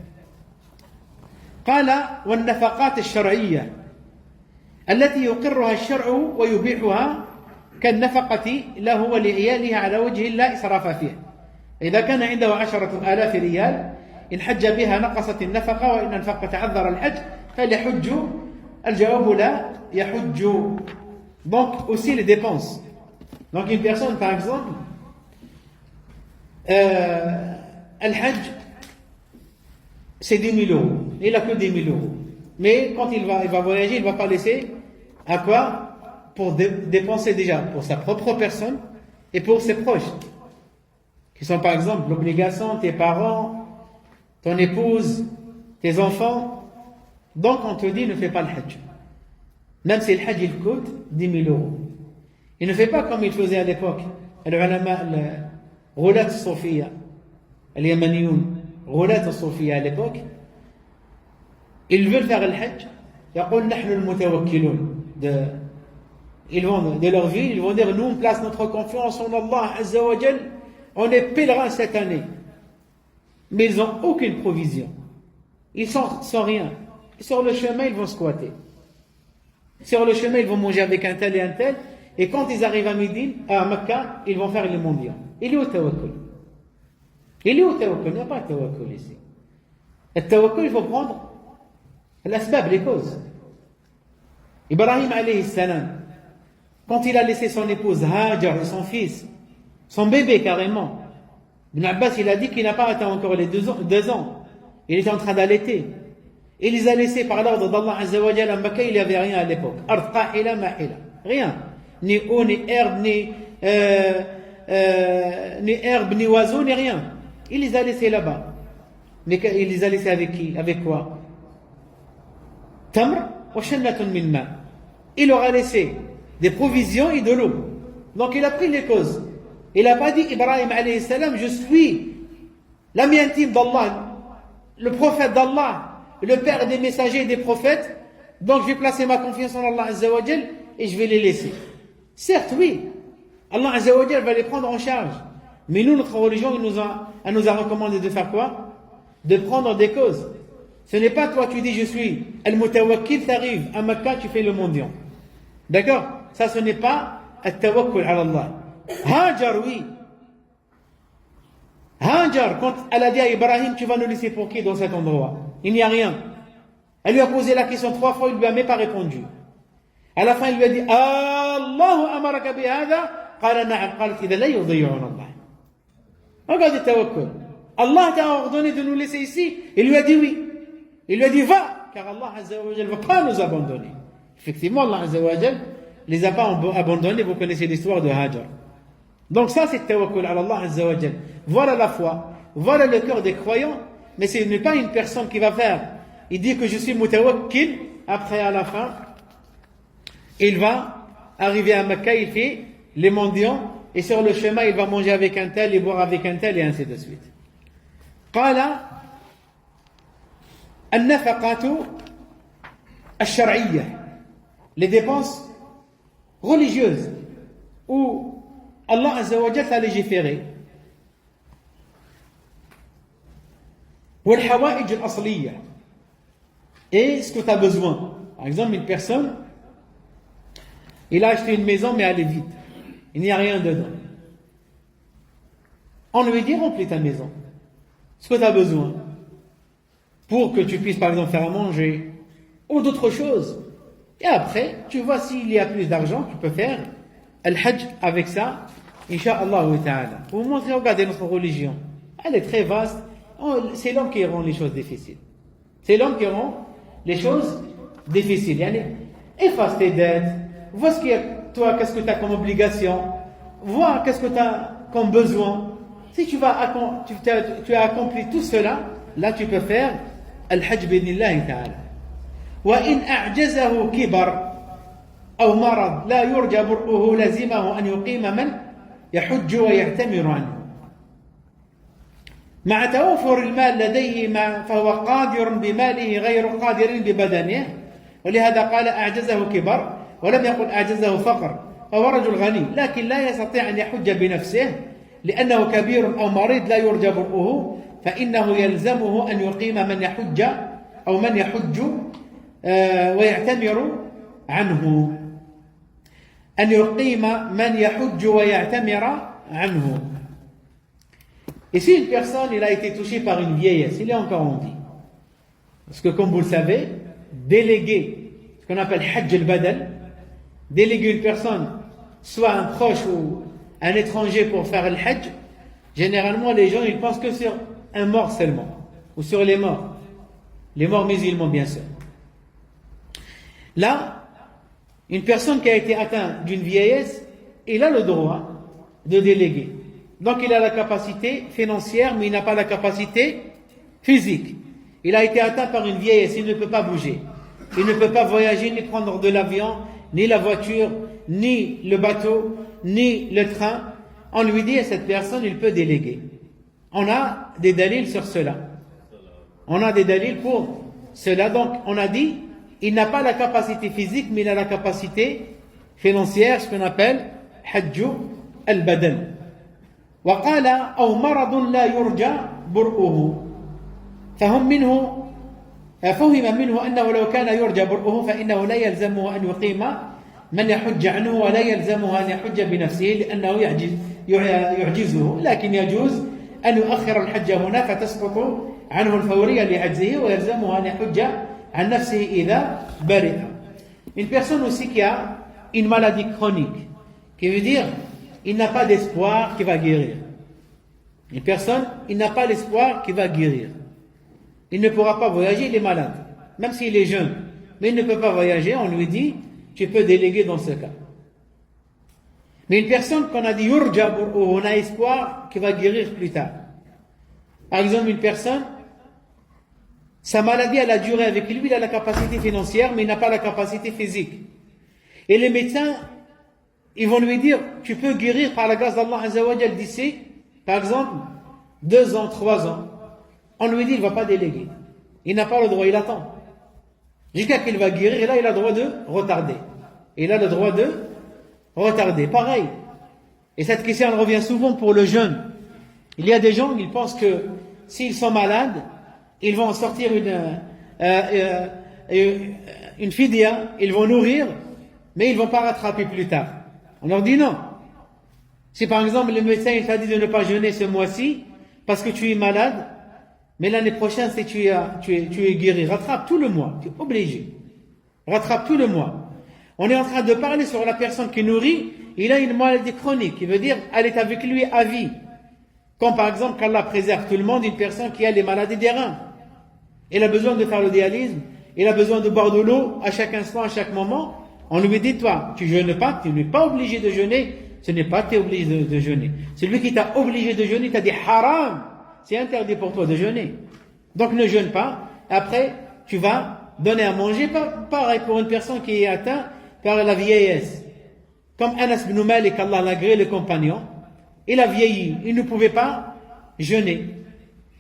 Speaker 1: قال والنفقات الشرعية التي يقرها الشرع ويبيحها كالنفقة له ولعياله على وجه لا إسراف فيه. إذا كان عنده 10,000 ريال إن حج بها نقصت النفقة وإن أنفق تعذر الحج فليحج. الجواب لا يحج. Donc aussi les dépenses. Donc une personne par exemple الحج c'est 10 000 euros. Il n'a que 10 000 euros. Mais quand il va voyager, il ne va pas laisser à quoi? Pour dépenser déjà pour sa propre personne et pour ses proches. Qui sont par exemple l'obligation, tes parents, ton épouse, tes enfants. Donc on te dit ne fais pas le hajj. Même si le hajj il coûte 10 000 euros. Il ne fait pas comme il faisait à l'époque. Roulat Sofia, al-Yamaniyun. غلاة الصوفية à l'époque, ils veulent faire le hajj, يقول نحن المتوكلون, ils vont de leur vie, ils vont dire nous on place notre confiance en Allah Azza wa Jal, on est pèlerins cette année, mais ils n'ont aucune provision, ils sont sans rien, sur le chemin ils vont squatter, sur le chemin ils vont manger avec un tel, et quand ils arrivent à Médine, à Mecca, ils vont faire les mendiants. Il est au tawakkul. Il est au tawakkul, il n'y a pas de tawakkul ici. Le tawakkul, il faut prendre l'asbab, les causes. Ibrahim alayhi salam, quand il a laissé son épouse Hajar et son fils, son bébé carrément, Ibn Abbas il a dit qu'il n'a pas atteint encore les 2 ans. Il était en train d'allaiter. Il les a laissés par l'ordre d'Allah Azza wa Jalla à Mecca, il n'y avait rien à l'époque. Ard qa'ila mahila. Rien. Ni eau, ni herbe, ni herbe, ni oiseau, ni rien. Il les a laissés là-bas. Mais il les a laissés avec qui? Avec quoi? Tamr wa shannatun min ma. Il leur a laissé des provisions et de l'eau. Donc il a pris les causes. Il n'a pas dit Ibrahim alayhi salam, je suis l'ami intime d'Allah, le prophète d'Allah, le père des messagers et des prophètes, donc je vais placer ma confiance en Allah Azza wa Jal et je vais les laisser. Certes, oui, Allah Azza wa Jal va les prendre en charge. Mais nous, notre religion, elle nous a recommandé de faire quoi? De prendre des causes. Ce n'est pas toi, tu dis je suis al-mutawakkil, tu arrives à Mecca, tu fais le mendiant. D'accord? Ça, ce n'est pas al-tawakkul ala Allah. Hajar, oui. Hajar, quand elle a dit à Ibrahim, tu vas nous laisser pour qui dans cet endroit? Il n'y a rien. Elle lui a posé la question 3 fois, il ne lui a même pas répondu. À la fin, il lui a dit, Allahu amaraka bihada, qala na'am, qalat idha la yudhi'una Allah. Regarde le tawakkul. Allah t'a ordonné de nous laisser ici. Il lui a dit oui. Il lui a dit va, car Allah Azza wa Jal ne va pas nous abandonner. Effectivement, Allah Azza wa Jal les a pas abandonnés. Vous connaissez l'histoire de Hajar. Donc ça, c'est tawakkul à Allah Azza wa Jal. Voilà la foi. Voilà le cœur des croyants. Mais ce n'est pas une personne qui va faire. Il dit que je suis mutawakkil. Après, à la fin, il va arriver à Mecca, il fait les mendiants. Et sur le chemin, il va manger avec un tel et boire avec un tel et ainsi de suite. قال النفقات الشرعية, les dépenses religieuses où Allah Azza wa Jalla a légiféré. والحوائج الأصلية, et ce que tu as besoin. Par exemple, une personne, il a acheté une maison mais elle est vide. Il n'y a rien dedans. On lui dit remplis ta maison. Ce que tu as besoin. Pour que tu puisses par exemple faire à manger. Ou d'autres choses. Et après, tu vois s'il y a plus d'argent, tu peux faire al-hajj avec ça. Inch'Allah ta'ala. Pour vous montrer, regardez notre religion. Elle est très vaste. C'est l'homme qui rend les choses difficiles. C'est l'homme qui rend les choses difficiles. Efface tes dettes. Vois ce qu'il y a. Toi, qu'est-ce que tu as comme obligation? Vois qu'est-ce que tu as comme besoin. Si tu as accompli tout cela, là tu peux faire al-hajj bidnillahi ta'ala. Wa in a'jazahu kibar aw marad la yurja bur'uhu lazimahu an yuqima man yahujju wa ya'tamiru anhu. مع توفر المال لديه فهو قادر بماله غير قادر ببدنه ولهذا قال أعجزه كبر ولم يقل أعجزه فقر فهو رجل غني لكن لا يستطيع أن يحج بنفسه لأنه كبير أو مريض لا يرجى برؤه فإنه يلزمه أن يقيم من يحج أو من يحج ويعتمر عنه أن يقيم من يحج ويعتمر عنه. Et si une personne il a été touché par une vieillesse, il est encore en vie. Parce que comme vous le savez, déléguer, ce qu'on appelle hajj al-badal, déléguer une personne, soit un proche ou un étranger pour faire le hajj, généralement les gens ils pensent que sur un mort seulement, ou sur les morts musulmans bien sûr. Là, une personne qui a été atteinte d'une vieillesse, il a le droit de déléguer. Donc il a la capacité financière, mais il n'a pas la capacité physique. Il a été atteint par une vieillesse, il ne peut pas bouger. Il ne peut pas voyager, ni prendre de l'avion, ni la voiture, ni le bateau, ni le train. On lui dit à cette personne, il peut déléguer. On a des dalils sur cela. On a des dalils pour cela. Donc on a dit, il n'a pas la capacité physique, mais il a la capacité financière, ce qu'on appelle hajj al-badal. وقال أو مرض لا يرجى برؤه فهم منه فهم منه أنه لو كان يرجى برؤه فإنه لا يلزمه أن يقيم من يحج عنه ولا يلزمه أن يحج بنفسه لأنه يعجزه لكن يجوز أن يؤخر الحج هنا فتسقط عنه الفورية لعجزه ويلزمه أن يحج عن نفسه إذا برئ. Une personne aussi qui a une maladie chronique, qui veut dire il n'a pas d'espoir qui va guérir. Une personne, il n'a pas l'espoir qui va guérir. Il ne pourra pas voyager, il est malade. Même s'il est jeune. Mais il ne peut pas voyager, on lui dit, tu peux déléguer dans ce cas. Mais une personne qu'on a dit, yurja, on a espoir qui va guérir plus tard. Par exemple, une personne, sa maladie, elle a duré avec lui, il a la capacité financière, mais il n'a pas la capacité physique. Et les médecins, ils vont lui dire, tu peux guérir par la grâce d'Allah Azza wa Jal d'ici, par exemple, 2 ans, 3 ans. On lui dit, il ne va pas déléguer. Il n'a pas le droit, il attend. Jusqu'à qu'il va guérir, et là, il a le droit de retarder. Il a le droit de retarder. Pareil. Et cette question, elle revient souvent pour le jeûne. Il y a des gens, ils pensent que s'ils sont malades, ils vont sortir une fidya, ils vont nourrir, mais ils ne vont pas rattraper plus tard. On leur dit non. Si par exemple le médecin il t'a dit de ne pas jeûner ce mois-ci parce que tu es malade, mais l'année prochaine si tu es guéri, rattrape tout le mois, tu es obligé. Rattrape tout le mois. On est en train de parler sur la personne qui nourrit, il a une maladie chronique, qui veut dire elle est avec lui à vie. Comme par exemple qu'Allah préserve tout le monde, une personne qui a les maladies des reins. Il a besoin de faire le dialyse, il a besoin de boire de l'eau à chaque instant, à chaque moment. On lui dit, toi, tu jeûnes pas, tu n'es pas obligé de jeûner, ce n'est pas tu es obligé de jeûner. Celui qui t'a obligé de jeûner, t'a dit haram, c'est interdit pour toi de jeûner. Donc ne jeûne pas, après tu vas donner à manger, pareil pour une personne qui est atteinte par la vieillesse. Comme Anas ibn Malik, Allah l'a agréé, le compagnon, il a vieilli, il ne pouvait pas jeûner.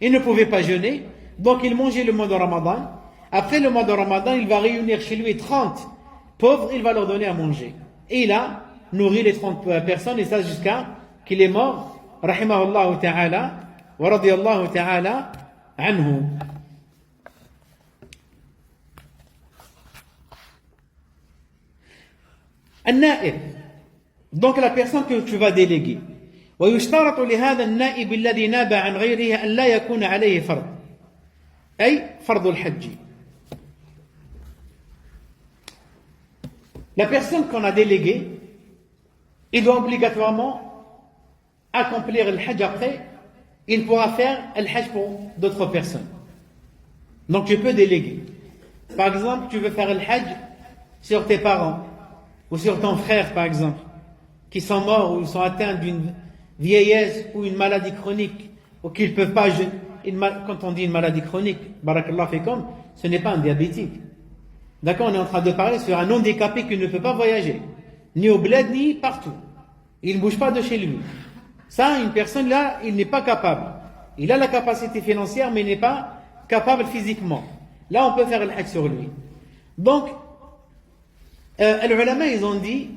Speaker 1: Il ne pouvait pas jeûner, donc il mangeait le mois de Ramadan. Après le mois de Ramadan, il va réunir chez lui 30 pauvres, il va leur donner à manger. Et il a nourri les 30 personnes, et ça jusqu'à qu'il est mort, rahimahullah ta'ala, wa radiyallahu ta'ala anhu. النائب, donc la personne que tu vas déléguer. ويشترط لهذا النائب الذي ناب عن غيره أن لا يكون عليه فرض أي فرض الحج. La personne qu'on a déléguée, il doit obligatoirement accomplir le hajj après, il pourra faire le hajj pour d'autres personnes. Donc tu peux déléguer. Par exemple, tu veux faire le hajj sur tes parents, ou sur ton frère par exemple, qui sont morts ou sont atteints d'une vieillesse ou une maladie chronique, ou qu'ils ne peuvent pas jeûner. Quand on dit une maladie chronique, barakallah fikum, ce n'est pas un diabétique. D'accord, on est en train de parler sur un handicapé qui ne peut pas voyager, ni au bled, ni partout. Il ne bouge pas de chez lui. Ça, une personne là, il n'est pas capable. Il a la capacité financière, mais il n'est pas capable physiquement. Là, on peut faire le hajj sur lui. Donc, Les ulama, ils ont dit,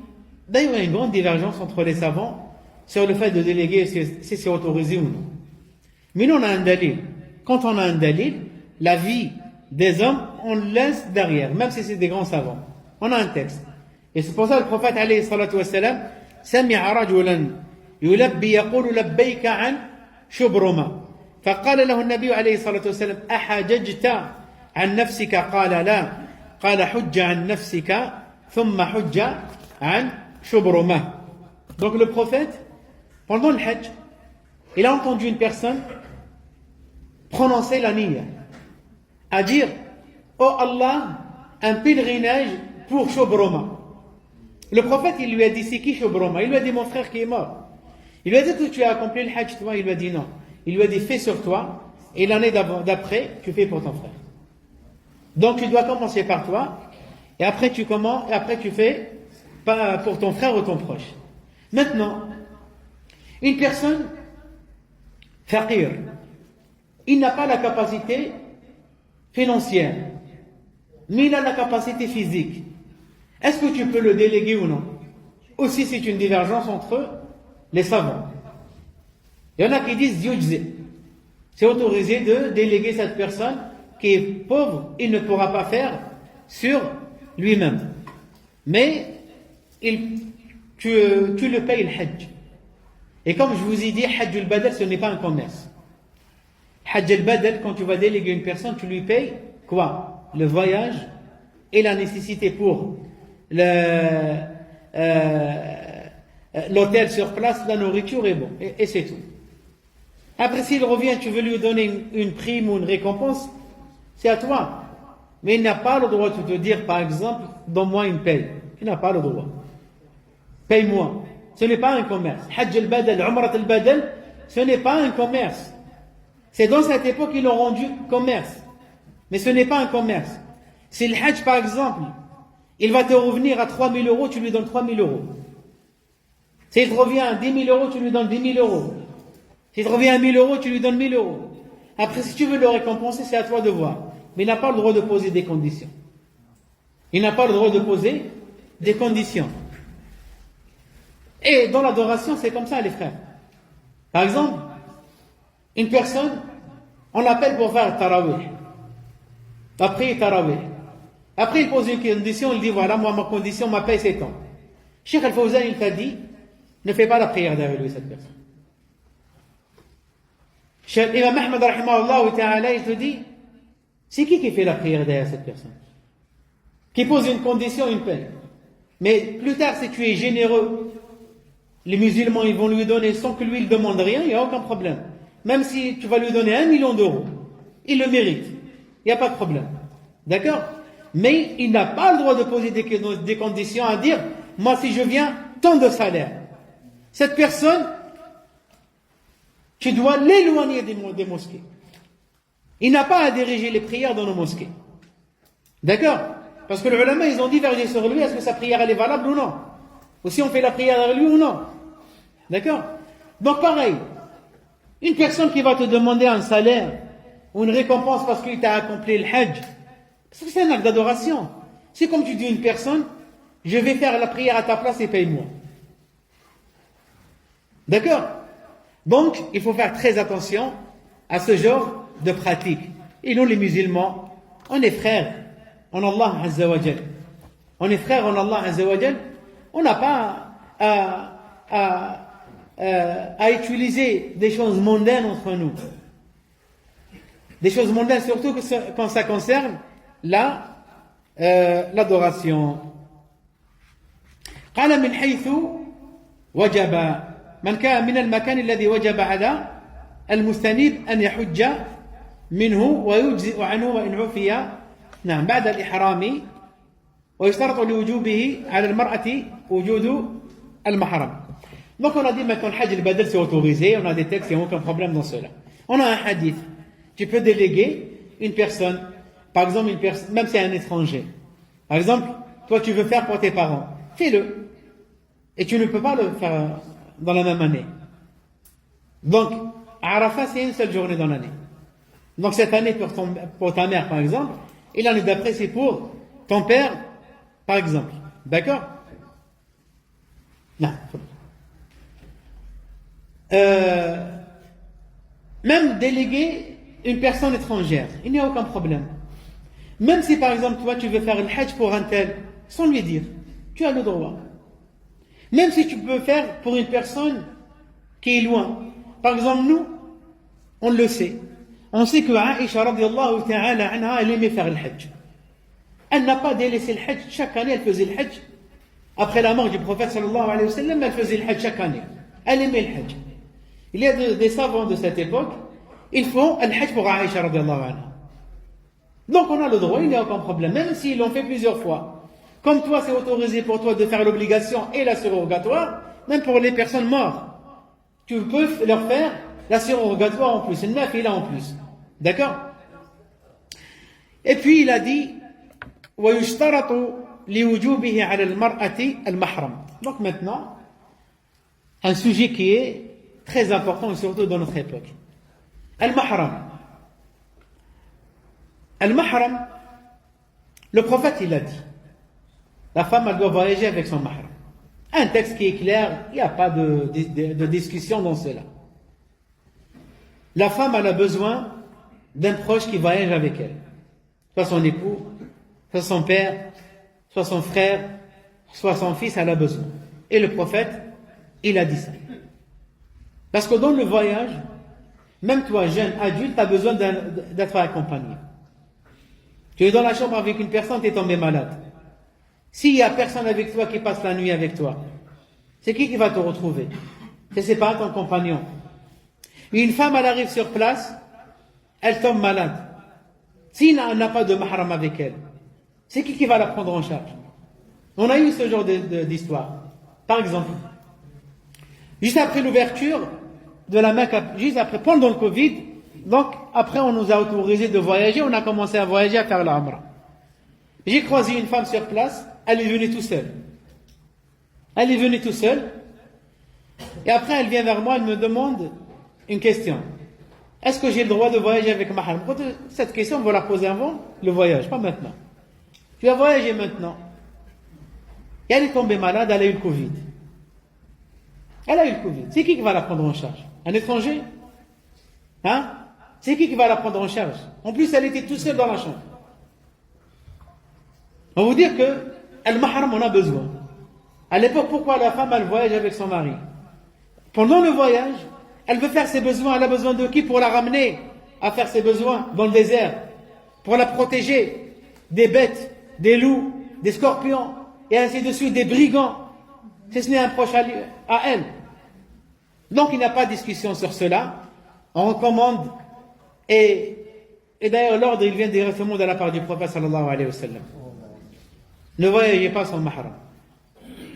Speaker 1: d'ailleurs, il y a une grande divergence entre les savants sur le fait de déléguer si c'est autorisé ou non. Mais nous, on a un dalil. Quand on a un dalil, la vie des hommes, on le laisse derrière, même si c'est des grands savants. On a un texte. Et c'est pour ça que le prophète, alayhi salatu wassalam, سمع رجلا يلبي يقول لبيك عن شبرمة فقال له النبي عليه الصلاة والسلام أحججت عن نفسك قال لا قال حج عن نفسك ثم حج عن شبرمة. Donc le prophète, pendant le hajj, il a entendu une personne prononcer la niya, à dire oh Allah, un pèlerinage pour Shubroma. Le prophète, il lui a dit c'est qui Shubroma? Il lui a dit mon frère qui est mort. Il lui a dit que tu as accompli le hajj toi? Il lui a dit non. Il lui a dit fais sur toi et l'année d'après tu fais pour ton frère. Donc tu dois commencer par toi et après tu fais pour ton frère ou ton proche. Maintenant, une personne faqir, il n'a pas la capacité financière, mais il a la capacité physique. Est-ce que tu peux le déléguer ou non? Aussi, c'est une divergence entre les savants. Il y en a qui disent yujzi. C'est autorisé de déléguer cette personne qui est pauvre, il ne pourra pas faire sur lui-même. Mais tu le payes le hajj. Et comme je vous ai dit, hajj al-badal, ce n'est pas un commerce. Hajj al-badal, quand tu vas déléguer une personne, tu lui payes quoi? Le voyage et la nécessité pour l'hôtel sur place, la nourriture est bon. Et c'est tout. Après, s'il revient, tu veux lui donner une prime ou une récompense, c'est à toi. Mais il n'a pas le droit de te dire, par exemple, donne-moi une paye. Il n'a pas le droit. Paye-moi. Ce n'est pas un commerce. Hajj al-badal, Umrat al-badal, ce n'est pas un commerce. C'est dans cette époque qu'ils l'ont rendu commerce. Mais ce n'est pas un commerce. Si le Hajj, par exemple, il va te revenir à 3 000 euros, tu lui donnes 3 000 euros. S'il te revient à 10 000 euros, tu lui donnes 10 000 euros. S'il te revient à 1 000 euros, tu lui donnes 1 000 euros. Après, si tu veux le récompenser, c'est à toi de voir. Mais il n'a pas le droit de poser des conditions. Il n'a pas le droit de poser des conditions. Et dans l'adoration, c'est comme ça, les frères. Par exemple, une personne, on l'appelle pour faire tarawih. Après, tarawih. Après, il pose une condition, il dit voilà, moi, ma condition, ma paix, c'est tant. Cheikh Al-Fawzan, il t'a dit, ne fais pas la prière derrière lui, cette personne. Cheikh Imam Ahmed, rahimahullah ta'ala, il te dit, c'est qui fait la prière derrière cette personne? Qui pose une condition, une paix. Mais plus tard, si tu es généreux, les musulmans, ils vont lui donner sans que lui, il ne demande rien, il n'y a aucun problème. Même si tu vas lui donner 1 million d'euros, il le mérite. Il n'y a pas de problème. D'accord? Mais il n'a pas le droit de poser des conditions à dire, moi si je viens, tant de salaire. Cette personne, tu dois l'éloigner des mosquées. Il n'a pas à diriger les prières dans nos mosquées. D'accord? Parce que les ulama, ils ont divergé sur lui, est-ce que sa prière elle est valable ou non? Ou si on fait la prière avec lui ou non? D'accord? Donc pareil, une personne qui va te demander un salaire ou une récompense parce qu'il t'a accompli le hajj, c'est un acte d'adoration. C'est comme tu dis à une personne, je vais faire la prière à ta place et paye-moi. D'accord? Donc, il faut faire très attention à ce genre de pratique. Et nous, les musulmans, on est frères en Allah Azza wa Jal. On est frères en Allah Azza wa Jal. On n'a pas à utiliser des choses mondaines entre nous. Des choses mondaines, surtout quand ça concerne l'adoration. قال من حيث وجب من كان من المكان الذي وجب على المستنيب أن يحج منه ويجزئ عنه وإن عفي نعم بعد الإحرام ويشترط لوجوبه على المرأة وجود المحرم. Donc on a dit maintenant le hajj al-badal c'est autorisé, on a des textes, il n'y a aucun problème dans cela. On a un hadith. Tu peux déléguer une personne, par exemple une personne, même si c'est un étranger. Par exemple, toi tu veux faire pour tes parents, fais-le. Et tu ne peux pas le faire dans la même année. Donc, Arafat c'est une seule journée dans l'année. Donc cette année pour ta mère par exemple, et l'année d'après c'est pour ton père par exemple. D'accord? Non. Même déléguer une personne étrangère, il n'y a aucun problème. Même si par exemple toi tu veux faire le hajj pour un tel, sans lui dire, tu as le droit. Même si tu peux faire pour une personne qui est loin. Par exemple nous, on le sait. On sait que Aïcha radiallahu ta'ala anha, elle aimait faire le hajj. Elle n'a pas délaissé le hajj. Chaque année elle faisait le hajj. Après la mort du prophète sallallahu alayhi wa sallam, elle faisait le hajj chaque année. Elle aimait le hajj. Il y a des savants de cette époque, ils font le hajj pour Aïcha radiallahu anha. Donc on a le droit, il n'y a aucun problème, même s'ils l'ont fait plusieurs fois. Comme toi, c'est autorisé pour toi de faire l'obligation et la surrogatoire, même pour les personnes mortes. Tu peux leur faire la surrogatoire en plus, le nafila en plus. D'accord? Et puis il a dit وَيُشْتَرَطُ لِوُجُوبِهِ عَلَى الْمَرْأَةِ الْمَحْرَمِ. Donc maintenant, un sujet qui est très important, surtout dans notre époque. Al-Mahram. Al-Mahram, le prophète il a dit, la femme elle doit voyager avec son mahram. Un texte qui est clair, il n'y a pas de discussion dans cela. La femme elle a besoin d'un proche qui voyage avec elle. Soit son époux, soit son père, soit son frère, soit son fils, elle a besoin. Et le prophète, il a dit ça. Parce que dans le voyage, même toi, jeune, adulte, tu as besoin d'être accompagné. Tu es dans la chambre avec une personne, tu es tombé malade. S'il n'y a personne avec toi qui passe la nuit avec toi, c'est qui va te retrouver? C'est pas ton compagnon. Une femme, elle arrive sur place, elle tombe malade. S'il n'a pas de mahram avec elle, c'est qui va la prendre en charge? On a eu ce genre d'histoire. Par exemple, juste après l'ouverture de la Mecque, juste après, pendant le Covid, donc après on nous a autorisé de voyager, on a commencé à voyager, à faire l'Umrah. J'ai croisé une femme sur place, elle est venue tout seule. Elle est venue tout seule, et après elle vient vers moi, elle me demande une question. Est-ce que j'ai le droit de voyager avec mahram? Cette question, on va la poser avant le voyage, pas maintenant. Tu vas voyager maintenant. Et elle est tombée malade, elle a eu le Covid. Elle a eu le Covid. C'est qui va la prendre en charge? Un étranger? Hein? C'est qui va la prendre en charge? En plus, elle était toute seule dans la chambre. On va vous dire que le mahram, on a besoin. À l'époque, pourquoi la femme, elle voyage avec son mari? Pendant le voyage, elle veut faire ses besoins. Elle a besoin de qui pour la ramener à faire ses besoins dans le désert? Pour la protéger des bêtes, des loups, des scorpions, et ainsi de suite, des brigands. Si ce n'est un proche à elle. Donc il n'y a pas de discussion sur cela. On recommande, et d'ailleurs l'ordre il vient directement de la part du prophète sallallahu alayhi wa sallam. Ne voyagez pas sans mahram.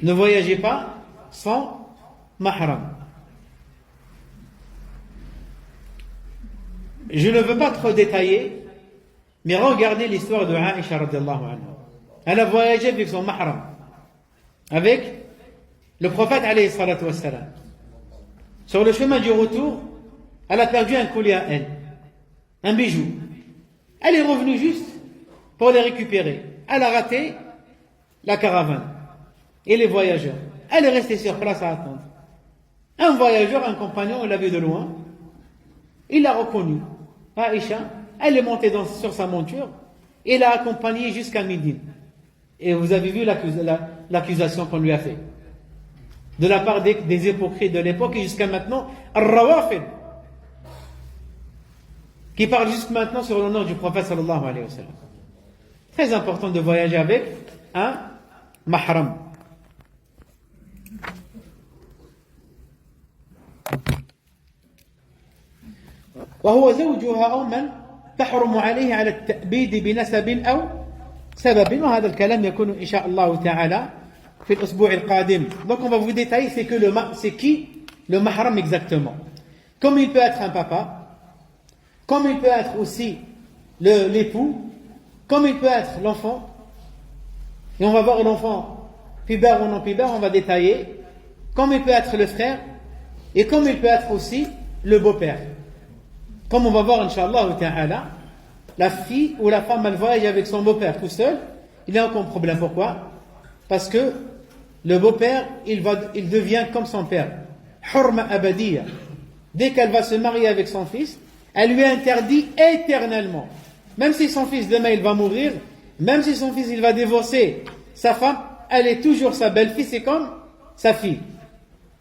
Speaker 1: Ne voyagez pas sans mahram. Je ne veux pas trop détailler, mais regardez l'histoire de Aïcha radiallahu anha. Elle a voyagé avec son mahram, avec le prophète alayhi salatu wassalam. Sur le chemin du retour, elle a perdu un collier à elle, un bijou. Elle est revenue juste pour les récupérer. Elle a raté la caravane et les voyageurs. Elle est restée sur place à attendre. Un voyageur, un compagnon, il l'a vu de loin. Il l'a reconnu. Aïcha, elle est montée sur sa monture et l'a accompagnée jusqu'à Médine. Et vous avez vu l'accusation qu'on lui a fait. De la part des hypocrites de l'époque et jusqu'à maintenant, Al-Rawafid, qui parle jusqu'à maintenant sur l'honneur du prophète sallallahu alayhi wa sallam. Très important de voyager avec un mahram. وهو زوجها أو من تحرم عليه على التأبيد بنسب أو سبب وهذا الكلام يكون إن شاء الله تعالى في الأسبوع القادم. Donc on va vous détailler c'est qui le mahram exactement. Comme il peut être un papa, comme il peut être aussi l'époux, comme il peut être l'enfant. Et on va voir l'enfant pubère ou non pubère, on va détailler. Comme il peut être le frère et comme il peut être aussi le beau-père. Comme on va voir, Inch'Allah ta'ala, la fille ou la femme, elle voyage avec son beau-père tout seul, il n'y a aucun problème. Pourquoi? parce que le beau-père, il devient comme son père. Hurma abadiya. Dès qu'elle va se marier avec son fils, elle lui interdit éternellement. Même si son fils demain il va mourir, même si son fils il va divorcer sa femme, elle est toujours sa belle-fille, c'est comme sa fille.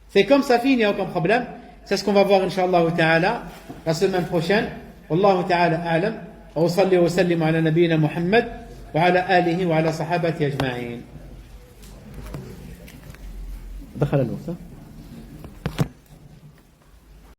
Speaker 1: C'est comme sa fille, il n'y a aucun problème. C'est ce qu'on va voir, Inch'Allah ta'ala, la semaine prochaine. Wallahu ta'ala a'lam. Wa salli wa sallim ala nabiyyina Muhammad wa ala alihi wa ala sahabati ajma'in. دخل الوقت